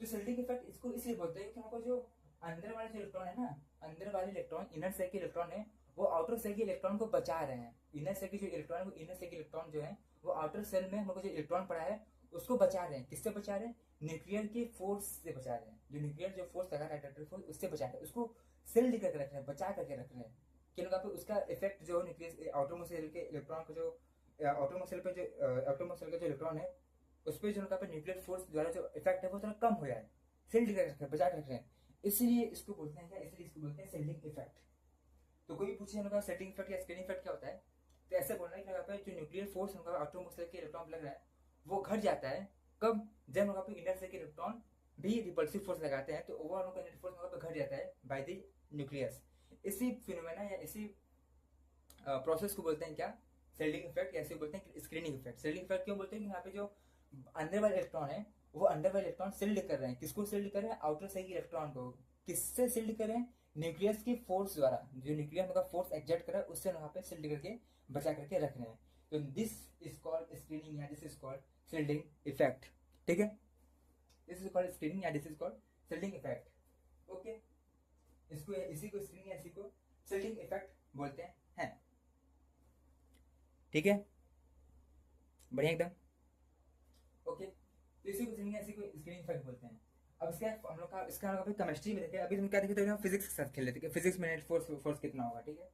तो शिल्डिंग इफेक्ट इसको इसलिए बोलते हैं कि हमको जो अंदर वाले जो इलेक्ट्रॉन है ना, अंदर वाले इलेक्ट्रॉन, इनर सेल के इलेक्ट्रॉन है, वो आउटर सेल के इलेक्ट्रॉन को बचा रहे हैं। इनर सेल के जो इलेक्ट्रॉन है, वो इनर सेल के इलेक्ट्रॉन जो है वो आउटर सेल में हमको जो इलेक्ट्रॉन पड़ा है उसको बचा रहे हैं। किससे बचा रहे हैं, न्यूक्लियर के फोर्स से बचा रहे हैं। जो न्यूक्लियर जो फोर्स लगा रहा है, अट्रैक्टिव फोर्स, उससे बचा रहे हैं, उसको सेल करके रख रहे हैं, बचा करके रख रहे हैं। क्योंकि पे उसका इफेक्ट जो न्यूक्लियस आउटरमोस्ट सेल के इलेक्ट्रॉन को जो आउटरमोस्ट सेल पे जो आउटरमोस्ट सेल का जो इलेक्ट्रॉन है उस पर जो उनका न्यूक्लियर फोर्स द्वारा जो इफेक्ट है वो थोड़ा कम हो जाए, सेल करके रख रहे हैं, बचा के रख रहे हैं। इसलिए इसको बोलते हैं क्या, इसलिए इसको बोलते हैं सेल्डिंग इफेक्ट। तो कोई पूछे उनका सेल्डिंग इफेक्ट या स्क्रीनिंग इफेक्ट क्या होता है, तो ऐसे बोलना है कि यहाँ पे जो न्यूक्लियर फोर्स उनका आउटरमोस्ट सेल के इलेक्ट्रॉन लग रहा है वो घट जाता है। कब, जब वहाँ पे इनर सेल के इलेक्ट्रॉन भी रिपल्सिव फोर्स लगाते हैं तो ओवरऑल उनका नेट फोर्स वहाँ पे घट जाता है बाय द न्यूक्लियस। इसी फिनोमेना या इसी प्रोसेस को बोलते हैं क्या, सेल्डिंग इफेक्ट, या इसे बोलते हैं स्क्रीनिंग इफेक्ट। सेल्डिंग इफेक्ट क्यों बोलते हैं कि यहाँ पे जो अंदर वाले इलेक्ट्रॉन है वो अंदर वाले इलेक्ट्रॉन शिल्ड कर रहे हैं। किसको शिल्ड कर रहे हैं, आउटर सेल के इलेक्ट्रॉन को। किससे शिल्ड कर रहे हैं, न्यूक्लियस की फोर्स द्वारा, जो न्यूक्लियस का फोर्स एक्सर्ट कर रहा है उससे वहाँ पे शिल्ड करके बचा करके रख रहे हैं। तो दिस इज कॉल्ड स्क्रीनिंग या this is called shielding effect. ठीक है, दिस इज कॉल्ड स्क्रीनिंग या this is called shielding effect. Okay, इसको इसी को स्क्रीनिंग या इसी को शिल्डिंग इफेक्ट बोलते हैं। ठीक है, बढ़िया एकदम। ओके, तो इसी को स्क्रीनिंग इफेक्ट बोलते हैं। अब इसका हम लोग का इसका हम लोग केमिस्ट्री में देखे, अभी तुम क्या देखे तो हम फिजिक्स के साथ खेल लेते हैं, फिजिक्स में नेट फोर्स कितना होगा। ठीक है,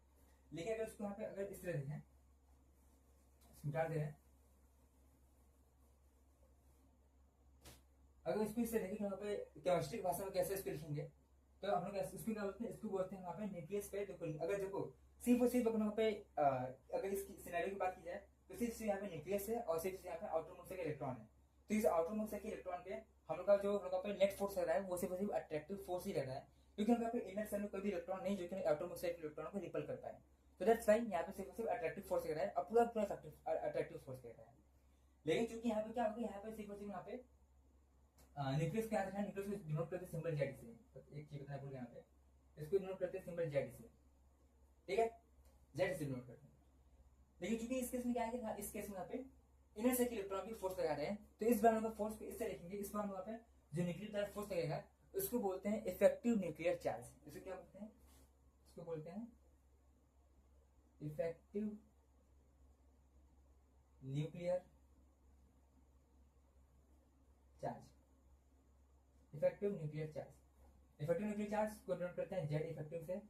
लेकिन अगर उसको यहाँ पे अगर इस तरह देखें, मिटा दे रहे हैं, अगर इसको इस तरह देखें यहाँ पे केमिस्ट्री की भाषा में कैसे इसको लिखेंगे, तो हम लोग इसको क्या बोलते हैं, इसको बोलते हैं वहाँ पे न्यूक्लियस पे देखो, अगर देखो सिर्फ और सिर्फ अपन वहाँ पे अगर इसकी सिनेरियो की बात की जाए तो सिर्फ यहाँ पे न्यूक्लियस है और सिर्फ यहाँ पे आउटर मोस्ट के इलेक्ट्रॉन है। तो इस आउटर मोस्ट के इलेक्ट्रॉन पे हम लोग का जो हम लोग पे नेट फोर्स लग रहा है वो सिर्फ अट्रैक्टिव फोर्स ही लग रहा है, क्योंकि हम यहाँ पे इनर सेल में कोई भी इलेक्ट्रॉन नहीं जो कि आउटर मोस्ट के इलेक्ट्रॉन को रिपल कर पाए। तो दैट्स व्हाई यहाँ पे सिर्फ अट्रैक्टिव फोर्स लग रहा है और पूरा अट्रैक्टिव फोर्स लग रहा है। लेकिन चूंकि यहाँ पे क्या होगा, यहाँ पे सिर्फ और सिर्फ यहाँ पे न्यूक्लियस क्या आता है, न्यूक्लियस को डिनोट करते हैं सिंबल जेड से। तो एक चीज बताना भूल यहाँ पे, इसको डिनोट करते हैं सिंबल जेड से। ठीक है, जेड से डिनोट करते हैं। लेकिन चूंकि इस केस में क्या है, इस केस में यहाँ पे इनर सेल के इलेक्ट्रॉन की फोर्स लगा रहे हैं, तो इस बार हम लोग फोर्स को इससे लिखेंगे, इस बार हम लोग पे जो न्यूक्लियर तरफ फोर्स लगेगा उसको बोलते हैं इफेक्टिव न्यूक्लियर चार्ज। इसे क्या बोलते हैं, इसको बोलते हैं effective nuclear charge. Effective nuclear charge, effective nuclear charge को डिनोट करते हैं जेड इफेक्टिव से,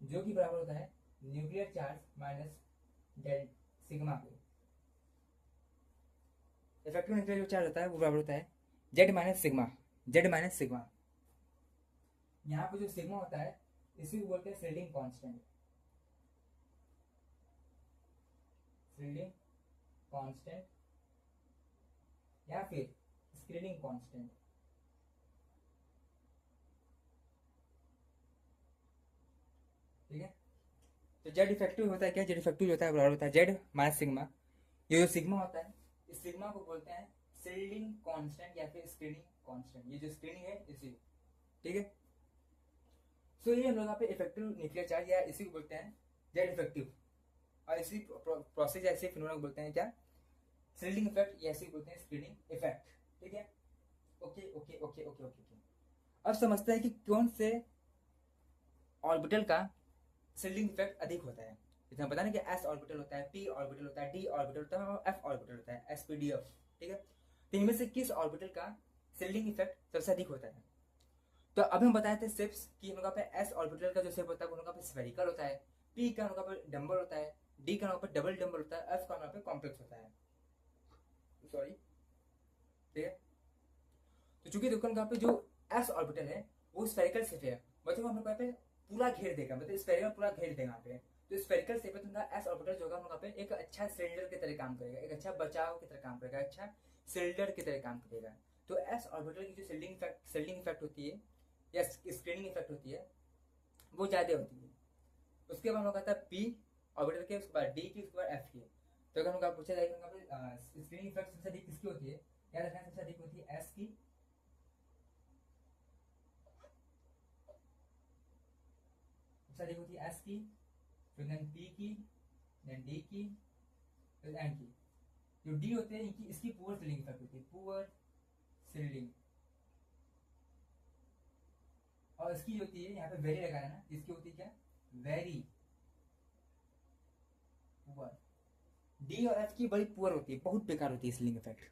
जो कि बराबर होता है nuclear charge minus del sigma के। इफेक्टिव न्यूक्लियर जो चार्ज होता है वो बराबर होता है Z minus sigma, Z minus sigma. यहाँ पे जो सिग्मा होता है इसी को बोलते हैं शिल्डिंग कांस्टेंट, शिल्डिंग कांस्टेंट या फिर स्क्रीनिंग कांस्टेंट। ठीक है, तो जेड इफेक्टिव होता है क्या, जेड इफेक्टिव होता है बराबर होता है जेड माइनस सिग्मा। ये जो सिग्मा होता है, इस सिग्मा को बोलते हैं शील्डिंग कांस्टेंट या फिर स्क्रीनिंग कांस्टेंट। ये जो स्क्रीनिंग है इसी, ठीक है। सो ये हम लोग यहाँ पे इफेक्टिव न्यूक्लियर चार्ज या इसी को बोलते हैं जेड इफेक्टिव, और इसी प्रोसेस या इसी फिनोमेना को बोलते हैं क्या, शील्डिंग इफेक्ट या इसी को बोलते हैं स्क्रीनिंग इफेक्ट, ठीक है। Okay okay okay okay okay okay. अब समझते हैं कि कौन से ऑर्बिटल का शील्डिंग इफेक्ट अधिक होता है। जैसे हम बता रहे हैं कि एस ऑर्बिटल होता है, पी ऑर्बिटल होता है, डी ऑर्बिटल होता है और एफ ऑर्बिटल होता है, एस पी डी एफ, ठीक है। तो इनमें से किस ऑर्बिटल का शील्डिंग इफेक्ट सबसे अधिक होता है। तो अभी हम बताए थे शेप्स कि हम लोग पे एस ऑर्बिटल का जो शेप होता है वो हम लोग पे स्फेरिकल होता है, पी का हम लोग पे डंबल होता है, डी का हम लोग पे डबल डंबल होता है, एफ का हम लोग पे कॉम्प्लेक्स होता है, सॉरी, ठीक है। तो चूंकि देखो यहाँ पे जो एस ऑर्बिटल है वो स्फेरिकल शेप है, मतलब हम लोग पे पूरा घेर देगा, मतलब स्फेरिकल पूरा घेर देगा यहाँ पे। तो स्फेरिकल शेप है तो एस ऑर्बिटल जो होगा हम लोग पे एक अच्छा सिलेंडर की तरह काम करेगा, एक अच्छा बचाव की तरह काम करेगा, अच्छा सिलेंडर की तरह काम करेगा। तो एस ऑर्बिटल की जो शील्डिंग इफेक्ट होती है या स्क्रीनिंग इफेक्ट होती है वो ज्यादा होती है। उसके बाद हम लोग आता है पी ऑर्बिटल के, उसके बाद डी की, उसके बाद एफ की। तो अगर हम पूछा जाएगा स्क्रीनिंग इफेक्ट सबसे अधिक किसकी होती है, याद रखना सबसे अधिक होती है एस की, सबसे अधिक होती है एस की, फिर देन पी की, देन डी की, फिर एन की। जो डी होते हैं इनकी इसकी पुअर शील्डिंग इफेक्ट होती है, पुअर शील्डिंग। और इसकी जो होती है यहाँ पे वेरी लगा है ना, इसकी होती है क्या, वेरी पुअर। डी और एफ की बड़ी पुअर होती है, बहुत बेकार होती है शील्डिंग इफेक्ट,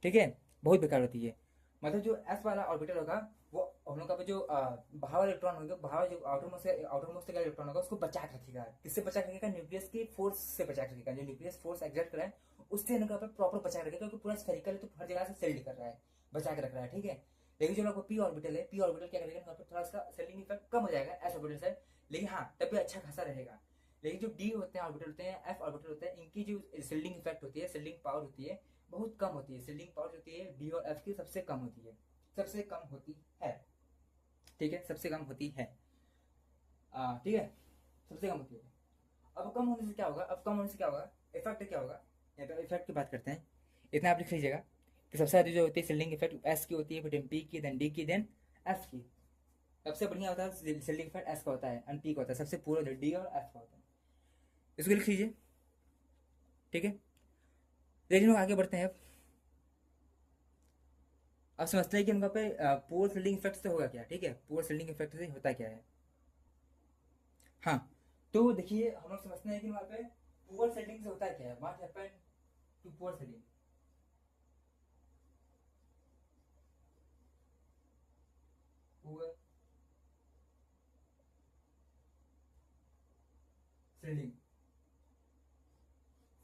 ठीक है, बहुत बेकार होती है। मतलब जो एस वाला ऑर्बिटल होगा वो हम लोग का जो बाहर इलेक्ट्रॉन होगा, बाहर जो आउटरमोस्ट का इलेक्ट्रॉन होगा उसको बचा के रखेगा। किससे बचा के रखेगा, न्यूक्लियस की फोर्स से बचा के रखेगा। जो न्यूक्लियस फोर्स एक्सर्ट कर रहा है उससे हम लोग प्रॉपर बचा के रखेगा, क्योंकि पूरा स्फेरिकल है तो हर जगह से सेल्ड कर रहा है, बचा के रख रहा है, ठीक है। लेकिन जो लोग पी ऑर्बिटल है, पी ऑर्बिटल क्या करेगा, थोड़ा सा सेल्डिंग इफेक्ट कम हो जाएगा एस ऑर्बिटल से, लेकिन हाँ तब भी अच्छा खासा रहेगा। लेकिन जो डी होते हैं ऑर्बिटल होते हैं, एफ ऑर्बिटल होते हैं, इनकी जो सेल्डिंग इफेक्ट होती है, सेल्डिंग पावर होती है बहुत कम होती है। सेल्डिंग पावर होती है डी और एफ की सबसे कम होती है, सबसे कम होती है, ठीक है, सबसे कम होती है, ठीक है, सबसे कम होती है। अब कम होने से क्या होगा, अब कम होने से क्या होगा, इफेक्ट क्या होगा। यहाँ पे इफेक्ट की बात करते हैं, इतना आप लिख लीजिएगा कि सबसे ज्यादा जो होती है शील्डिंग इफेक्ट एस की होती है, फिर पी की, देन डी की, देन एफ की। सबसे बढ़िया होता है शील्डिंग इफेक्ट एस का होता है, एंड पी का होता है, सबसे पूरा डी और एफ का होता है। इसको लिख लीजिए, ठीक है। लेकिन आगे बढ़ते हैं। अब समझते हैं कि उनका पे पोर शील्डिंग इफेक्ट से होगा क्या, ठीक है, पोर शील्डिंग इफेक्ट से होता क्या है। हाँ, तो देखिए हम लोग समझते हैं कि वहां पे पोर शील्डिंग से होता क्या है, what happen to poor shielding. Poor shielding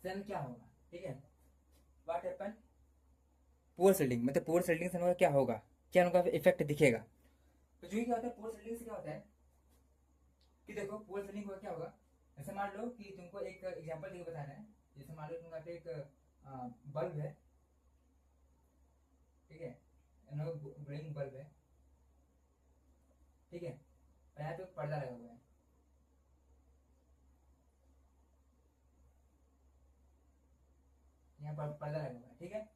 से क्या होगा, ठीक है, व्हाट हैपन पोर शील्डिंग, मतलब पोर शील्डिंग से उनका क्या होगा, क्या उनका इफेक्ट दिखेगा। तो जो क्या होता है पोर शील्डिंग से क्या होता है कि देखो पोर शील्डिंग का क्या होगा। जैसे मान लो कि तुमको एक एग्जांपल देके बताना है। जैसे मान लो तुम पे एक बल्ब है, ठीक है, ग्लोइंग बल्ब है, ठीक है, और यहाँ पे पर्दा लगा हुआ है, यहाँ पर पर्दा लगा हुआ है, ठीक है।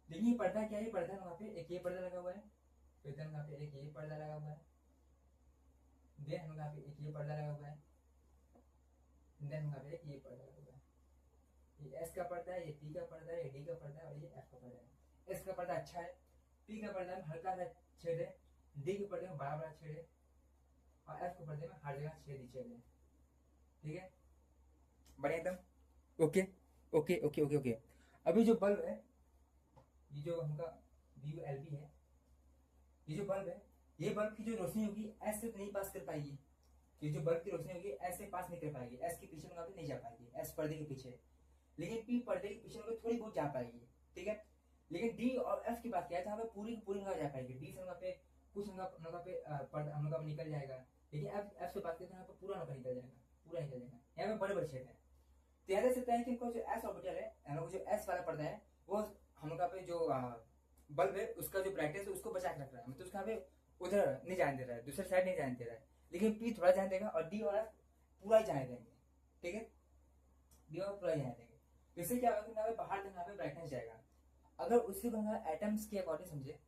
लेकिन ये पर्दा क्या है, पर्दा वहाँ पे एक ये पर्दा लगा हुआ है, फिर वहाँ पे एक ये पर्दा लगा हुआ है, देन वहाँ पे एक ये पर्दा लगा हुआ है, देन वहाँ पे एक ये पर्दा लगा हुआ है। ये एस का पर्दा है, ये पी का पर्दा है, ये डी का पर्दा है और ये एफ का पर्दा है। एस का पर्दा अच्छा है, पी का पर्दा में हल्का सा छेद है, डी के पर्दे में बड़ा बड़ा छेद है और एफ के पर्दे में हर जगह छेद ही छेद है, ठीक है, बढ़िया एकदम। Okay okay okay okay okay. अभी जो बल्ब है, ये जो हमका BULB है, ये जो बल्ब है, ये बल्ब की जो रोशनी होगी एस से नहीं पास कर पाएगी। ये जो बल्ब की रोशनी होगी एस से पास नहीं कर पाएगी, एस के पीछे वहां पे नहीं जा पाएगी, एस पर्दे के पीछे। लेकिन पी पर्दे के पीछे वहां थोड़ी बहुत जा पाएगी, ठीक है। लेकिन डी और एफ की बात किया जहाँ पे पूरी पूरी वहां जा पाएगी, डी से वहां पे कुछ हम लोग पे पर्दा हम लोग निकल जाएगा, लेकिन एफ से बात करते हैं यहाँ पे पूरा निकल जाएगा, पूरा निकल जाएगा। यहाँ पे बड़े बड़े छेद है। तो याद रख सकते हैं कि जो एस ऑर्बिटल है, हम लोग जो एस वाला पर्दा है वो हम लोग पे जो बल्ब है उसका जो ब्राइटनेस है उसको बचा के रख रहा है, मतलब उसका पे उधर नहीं जाने दे रहा है, दूसरे साइड नहीं जाने दे रहा है। लेकिन पी थोड़ा जाने देगा और डी और एफ पूरा ही जाने देंगे, ठीक है, डी और पूरा ही जाने देंगे। तो इससे क्या होगा कि यहाँ पे बाहर तक यहाँ पे ब्राइटनेस जाएगा। अगर उसी को हम एटम्स के अकॉर्डिंग समझे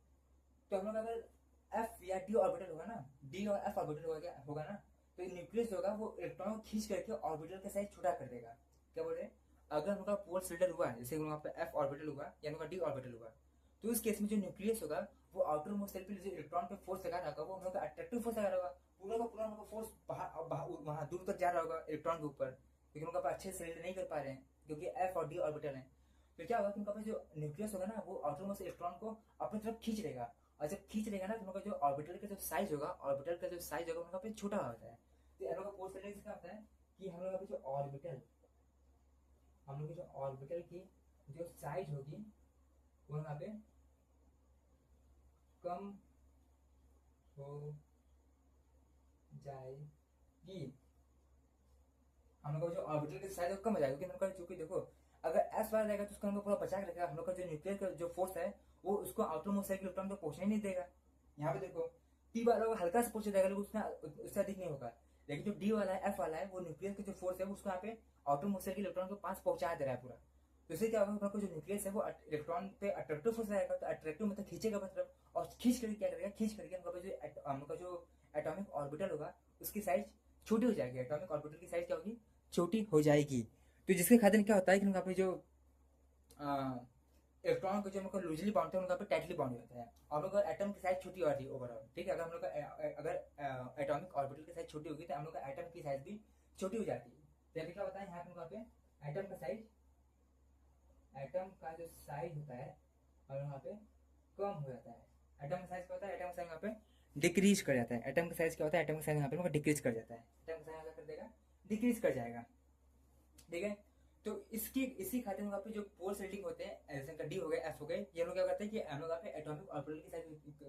तो हम लोग अगर एफ या डी ऑर्बिटल होगा ना, डी और एफ ऑर्बिटल होगा ना, तो न्यूक्लियस होगा वो इलेक्ट्रॉन को खींच करके ऑर्बिटल का साइज छोटा कर देगा। क्या बोल रहे हैं, अगर हम लोग का पोल फिल्टर हुआ है, जैसे हम एफ ऑर्बिटल हुआ या हम लोग डी ऑर्बिटल हुआ, तो उस केस में जो न्यूक्लियस होगा वो आउटर मोस्ट सेल पे जो इलेक्ट्रॉन पे फोर्स लगा रहा होगा वो हम लोग का अट्रैक्टिव फोर्स लगा रहा होगा, पूरा का पूरा हम लोग का फोर्स वहां दूर तक जा रहा होगा इलेक्ट्रॉन के ऊपर, लेकिन उनका अच्छे से नहीं कर पा रहे हैं क्योंकि एफ और डी ऑर्बिटल है। तो क्या होगा कि उनका जो न्यूक्लियस होगा ना वो आउटर मोस्ट इलेक्ट्रॉन को अपनी तरफ खींच लेगा, और जब खींच लेगा ना तो उनका जो ऑर्बिटल का जो साइज होगा, ऑर्बिटल का जो साइज होगा उनका छोटा होता है। तो हम लोग का पोल फिल्टर क्या होता है कि हम लोग जो ऑर्बिटल, हम लोग की जो ऑर्बिटल की जो साइज होगी वो यहाँ पे कम हो जाएगी। हम लोग का जो ऑर्बिटल की साइज कम हो जाएगा, क्योंकि हम लोग का चूंकि देखो अगर एस बार रहेगा तो उसको हम लोग पूरा बचा के रखेगा, हम लोग का जो न्यूक्लियर का जो फोर्स है वो उसको आउटर मोस्ट साइड इलेक्ट्रॉन को पहुंचने नहीं देगा। यहाँ पे देखो पी वाला हल्का से पहुंच जाएगा लेकिन उससे अधिक नहीं होगा, लेकिन जो डी वाला है एफ वाला है वो न्यूक्लियर का जो फोर्स है उसको यहाँ पे आउटर मोस्ट साइड इलेक्ट्रॉन को पास पहुंचा दे रहा है पूरा। तो इससे क्या होगा, जो न्यूक्लियस है वो इलेक्ट्रॉन पे अट्रैक्टिव फोर्स रहेगा, तो अट्रैक्टिव मतलब खींचेगा मतलब, और खींच करके क्या करेगा, खींच करके हम लोग का जो एटॉमिक ऑर्बिटल होगा उसकी साइज छोटी हो जाएगी, एटॉमिक ऑर्बिटल की साइज क्या होगी, छोटी हो जाएगी। तो जिसके खातिर क्या होता है कि उनका जो इलेक्ट्रॉन को जो हम लोग लूजली बाउंड है उनका पे टाइटली बाउंड होता है, और हम लोग एटम की साइज छोटी होती है ओवरऑल। ठीक है, अगर हम लोग अगर एटॉमिक ऑर्बिटल की साइज छोटी होगी तो हम लोग का एटम की साइज भी छोटी हो जाती है। तो अभी क्या होता है यहाँ पे एटम का साइज, एटम का जो साइज होता है और यहाँ पे कम हो जाता है। एटम का साइज क्या होता है, एटम का साइज यहाँ पे डिक्रीज कर जाता है। एटम का साइज क्या होता है, एटम का साइज यहाँ पे डिक्रीज कर जाता है, एटम का साइज कर देगा डिक्रीज कर जाएगा। ठीक है, तो इसी खातिर वहाँ पे जो पोल सेटिंग होते हैं जैसे डी हो गए एफ हो गए, ये लोग क्या करते हैं कि हम लोग पे एटॉमिक ऑर्बिटल की साइज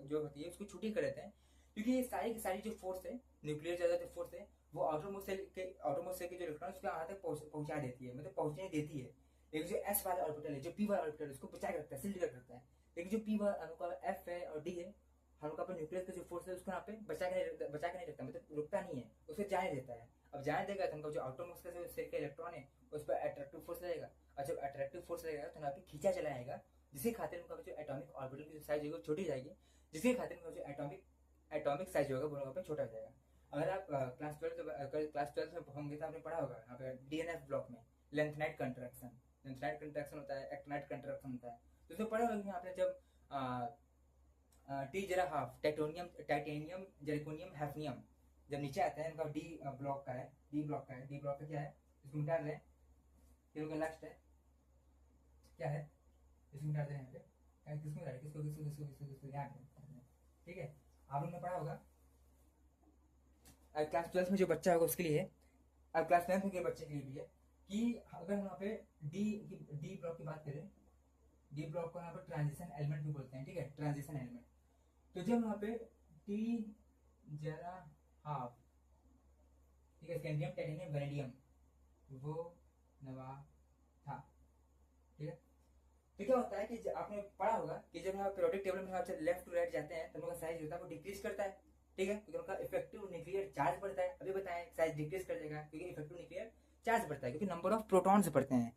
जो होती है उसको छोटी कर देते हैं, क्योंकि ये सारी की सारी जो फोर्स है, न्यूक्लियर ज्यादा जो फोर्स है वो आउटर सेल के जो इलेक्ट्रॉन उसको यहाँ तक पहुंचा देती है, मतलब पहुंचने देती है। लेकिन जो एस वाला ऑर्बिटल है, जो पी वाला ऑर्बिटल है उसको बचा के रखता है, सील्ड करके रखता है। लेकिन जो पी वाला एफ है और डी है, हम लोग का न्यूक्लियस का जो फोर्स है उसको यहाँ पे बचा के नहीं रखता, मतलब रुकता नहीं है, उसे जाने देता है। अब जाने देगा तो उनका जो आउटरमोस्ट का जो सेल का इलेक्ट्रॉन है उस पर अट्रैक्टिव फोर्स रहेगा, और जब अट्रैक्टिव फोर्स रहेगा तो यहाँ पे खींचा चला आएगा, जिसके खातिर उनका जो एटॉमिक ऑर्बिटल की साइज होगी छोटी जाएगी, जिसके खातिर उनका जो एटॉमिक साइज होगा वो पे छोटा हो जाएगा। अगर आप क्लास 12 में होंगे तो आपने पढ़ा होगा यहाँ पे डीएनएफ ब्लॉक में लेंथनाइट कंट्रैक्शन होता है, एक्टिनाइट कंट्रैक्शन होता है। तो उसमें पढ़ा होगा यहाँ पे जब टी जरा हाफ टाइटेनियम जर्कोनियम हैफनियम जब नीचे आता है, इनका डी ब्लॉक का है, डी ब्लॉक का क्या है, इसको मिटा रहे हैं, फिर लास्ट है क्या है, इसको मिटा रहे हैं यहाँ पे, किसको मिटा रहे, किसको यहाँ पे। ठीक है, आप लोगों ने पढ़ा होगा क्लास 12 में जो बच्चा होगा उसके लिए, अब क्लास 9 के बच्चे के लिए भी है कि अगर हम यहाँ पे डी ब्लॉक की बात करें, डी ब्लॉक को यहाँ पे ट्रांजिशन एलिमेंट भी बोलते हैं। ठीक है, ट्रांजिशन एलिमेंट। तो जब यहाँ पे टी जरा हाफ, ठीक है, स्कैंडियम टाइटेनियम वेनेडियम वो नवा था। ठीक है, तो क्या होता है कि आपने पढ़ा होगा कि जब यहाँ पीरियोडिक टेबल में आपसे लेफ्ट टू राइट जाते हैं तो उनका साइज होता है वो डिक्रीज करता है। ठीक है, क्योंकि उनका इफेक्टिव न्यूक्लियर चार्ज बढ़ता है, अभी बताएं साइज डिक्रीज कर देगा क्योंकि इफेक्टिव न्यूक्लियर चार्ज बढ़ता है, क्योंकि नंबर ऑफ प्रोटॉन्स बढ़ते हैं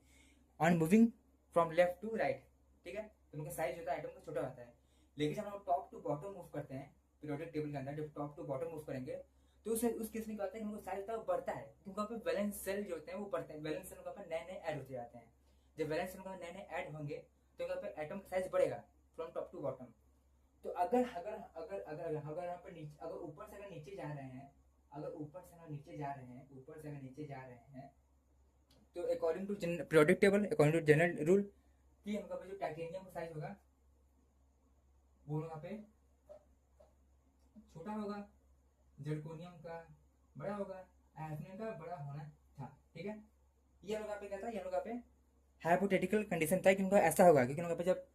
on moving from left to right. ठीक है, तो उनका साइज होता है एटम का छोटा होता है। लेकिन जब हम टॉप टू बॉटम मूव करते हैं पीरियोडिक टेबल के अंदर, जब टॉप टू बॉटम मूव करेंगे तो उस केस में क्या होता है कि उनका साइज होता है वो बढ़ता है, क्योंकि वहाँ पे वैलेंस सेल जो होते हैं वो बढ़ते हैं, वैलेंस सेल वहाँ पे नए नए ऐड होते जाते हैं। जब वैलेंस सेल नए नए ऐड होंगे तो वहाँ पे एटम का साइज बढ़ेगा फ्रॉम टॉप टू बॉटम। तो अगर अगर अगर अगर अगर यहाँ पर नीचे, अगर ऊपर से अगर नीचे जा रहे हैं, ऊपर से अगर नीचे जा रहे हैं तो according to periodic table, according to general rule कि उनका जो टाइटेनियम का साइज होगा वो यहाँ पे छोटा होगा, जर्कोनियम का बड़ा होगा, हैफनियम का बड़ा होना था। ठीक है, ये लोग पे क्या था, ये लोग पे हाइपोथेटिकल कंडीशन था कि उनका ऐसा होगा, क्योंकि उनका पे जब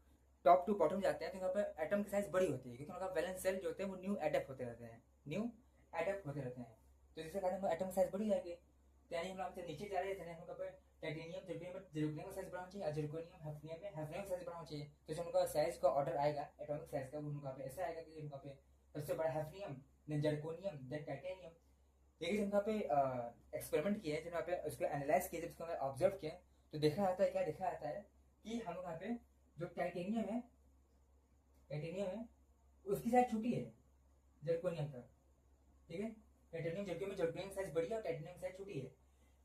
टॉप टू बॉटम जाते हैं तो यहाँ पे एटम की साइज बड़ी होती है, क्योंकि उनका वैलेंस सेल जो होते हैं वो न्यू एडप्ट होते रहते हैं, तो जिससे कारण एटम की साइज बढ़ी जाएगी। यानी हम लोग नीचे जा रहे हैं, हम लोग पे टाइटेनियम जर्कोनियम का साइज बढ़ाना चाहिए, जर्कोनियम हैफनियम में हैफनियम का साइज बढ़ाना चाहिए। तो उनका साइज का ऑर्डर आएगा एटॉमिक साइज का, उनका पे ऐसा आएगा कि उनका पे सबसे बड़ा hafnium, then zirconium, then titanium. लेकिन जब पे एक्सपेरिमेंट किए, जब पे उसको एनालाइज किए, जब उसको ऑब्जर्व किए तो देखा जाता है, क्या देखा जाता है कि हम यहाँ पे जो टाइटेनियम है उसकी साइज छोटी है जर्कोनियम का, ठीक है। टाइटेनियम जर्कोनियम साइज बड़ी है और टाइटेनियम साइज छोटी है।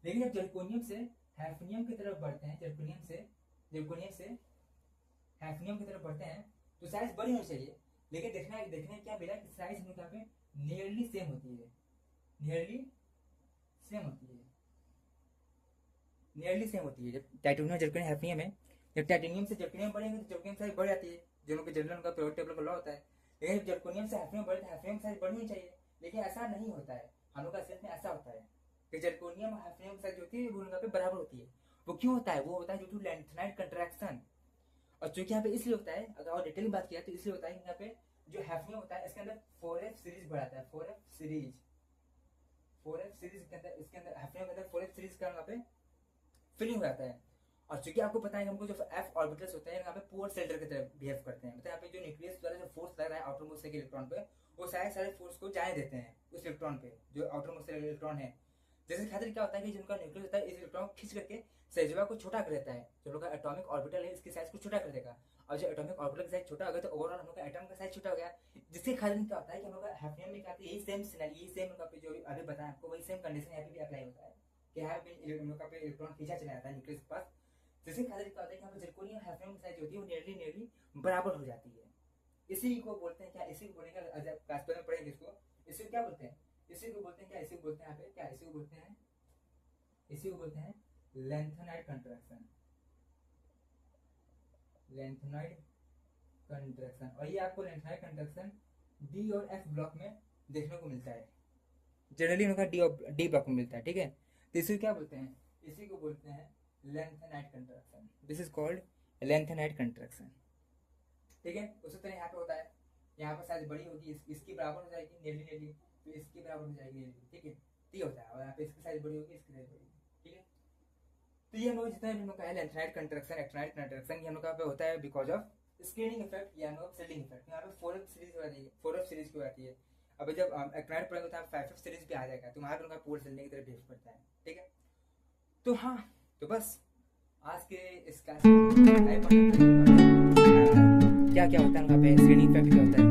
लेकिन जब जर्कोनियम से हैफनियम की तरफ बढ़ते हैं, जर्कोनियम से हैफनियम की तरफ बढ़ते हैं तो साइज बड़ी होनी चाहिए। लेकिन देखने क्या मिला कि साइज हम यहाँ पे नियरली सेम होती है, जब टाइटेनियम जर्कोनियम हैफनियम है। जब टाइटेनियम से जर्कोनियम बढ़ेंगे तो जर्कोनियम साइज बढ़ जाती है, जो लोग जनरल का पीरियोडिक टेबल का लॉ होता है। लेकिन जब जर्कोनियम से हैफनियम बढ़े तो हैफनियम साइज बढ़नी चाहिए, लेकिन ऐसा नहीं होता है। हम लोग का सेल में ऐसा होता है कि जर्कोनियम और हैफनियम साइज होती है वो उनका पे बराबर होती है। वो क्यों होता है? वो होता है ड्यू टू लेंथेनाइड कंट्रैक्शन। और चूंकि यहाँ पे इसलिए होता है, अगर और डिटेल में बात किया तो इसलिए होता है यहाँ पे जो हैफनियम होता है इसके अंदर 4F सीरीज बढ़ाता है, 4F सीरीज के अंदर, इसके अंदर हैफनियम के अंदर 4F सीरीज का यहाँ पे फिलिंग हो जाता है। और चूंकि आपको पता है हमको जो F ऑर्बिटल्स होते हैं यहाँ पे पुअर सेंटर की तरह बिहेव करते हैं, मतलब यहाँ पे जो न्यूक्लियस द्वारा जो फोर्स लग रहा है आउटर मोस्ट इलेक्ट्रॉन पे, वो सारे फोर्स को जाने देते हैं उस इलेक्ट्रॉन पे जो आउटर मोस्ट इलेक्ट्रॉन है। जैसे खातिर क्या होता है कि जिनका न्यूक्लियस होता है इस इलेक्ट्रॉन को खींच करके साइजवा को छोटा कर देता है। जो लोग का एटॉमिक ऑर्बिटल है इसकी साइज को छोटा कर देगा, और जो एटॉमिक ऑर्बिटल की साइज छोटा हो गया तो ओवरऑल हम लोग का एटम का साइज छोटा हो गया। जिसके खातिर क्या होता है कि हम लोग का हैफनियम में क्या होता है, यही सेम सिनेरियो, यही सेम लोग पे जो अभी बताया आपको वही सेम कंडीशन यहाँ पे भी अप्लाई होता है कि यहाँ पे लोग पे इलेक्ट्रॉन खींचा चला जाता है न्यूक्लियस के पास। जिसके खातिर क्या होता है कि यहाँ पे जर्कोनियम हैफनियम की साइज होती है वो नियरली बराबर हो जाती है। इसी को बोलते हैं क्या, इसी को बोलेंगे क्लास में पढ़ेंगे इसको, इसी को क्या बोलते हैं, इसी को बोलते हैं क्या, इसी को बोलते हैं यहाँ पे क्या, इसी को बोलते हैं लेंथेनाइड कंट्रैक्शन, और ये आपको लेंथेनाइड कंट्रैक्शन डी और एफ ब्लॉक में देखने को मिलता है, जनरली उनका डी ब्लॉक में मिलता है, ठीक है। तो इसी को क्या बोलते हैं, इसी को बोलते हैं lanthanide contraction. This is called lanthanide contraction, ठीक है। उसी तरह यहाँ पे होता है, यहाँ पर साइज बड़ी होगी, इसकी बराबर हो जाएगी नियरली, तो इसकी बराबर हो जाएगी नियरली, ठीक है। तो ये होता है, और यहाँ पे इसकी साइज बड़ी होगी, इसकी साइज बड़ी होगी, ठीक है। तो ये हम लोग जितना भी हम लोग का है लेंथेनाइड कंट्रैक्शन, एक्टिनाइड कंट्रैक्शन, ये हम लोग का पे होता है बिकॉज ऑफ स्क्रीनिंग इफेक्ट या सेल्डिंग इफेक्ट। यहाँ पे 4F सीरीज हो जाती है, 4F सीरीज की आती है। अब जब एक्टिनाइड पढ़ेंगे तो 5F सीरीज भी आ जाएगा, तो वहाँ पे उनका पोल सेल्डिंग की तरह बिहेव करता है, ठीक है। तो हाँ, तो बस आज के इस क्लास में क्या क्या होता है उनका पे स्क्रीनिंग इफेक्ट क्या होता है।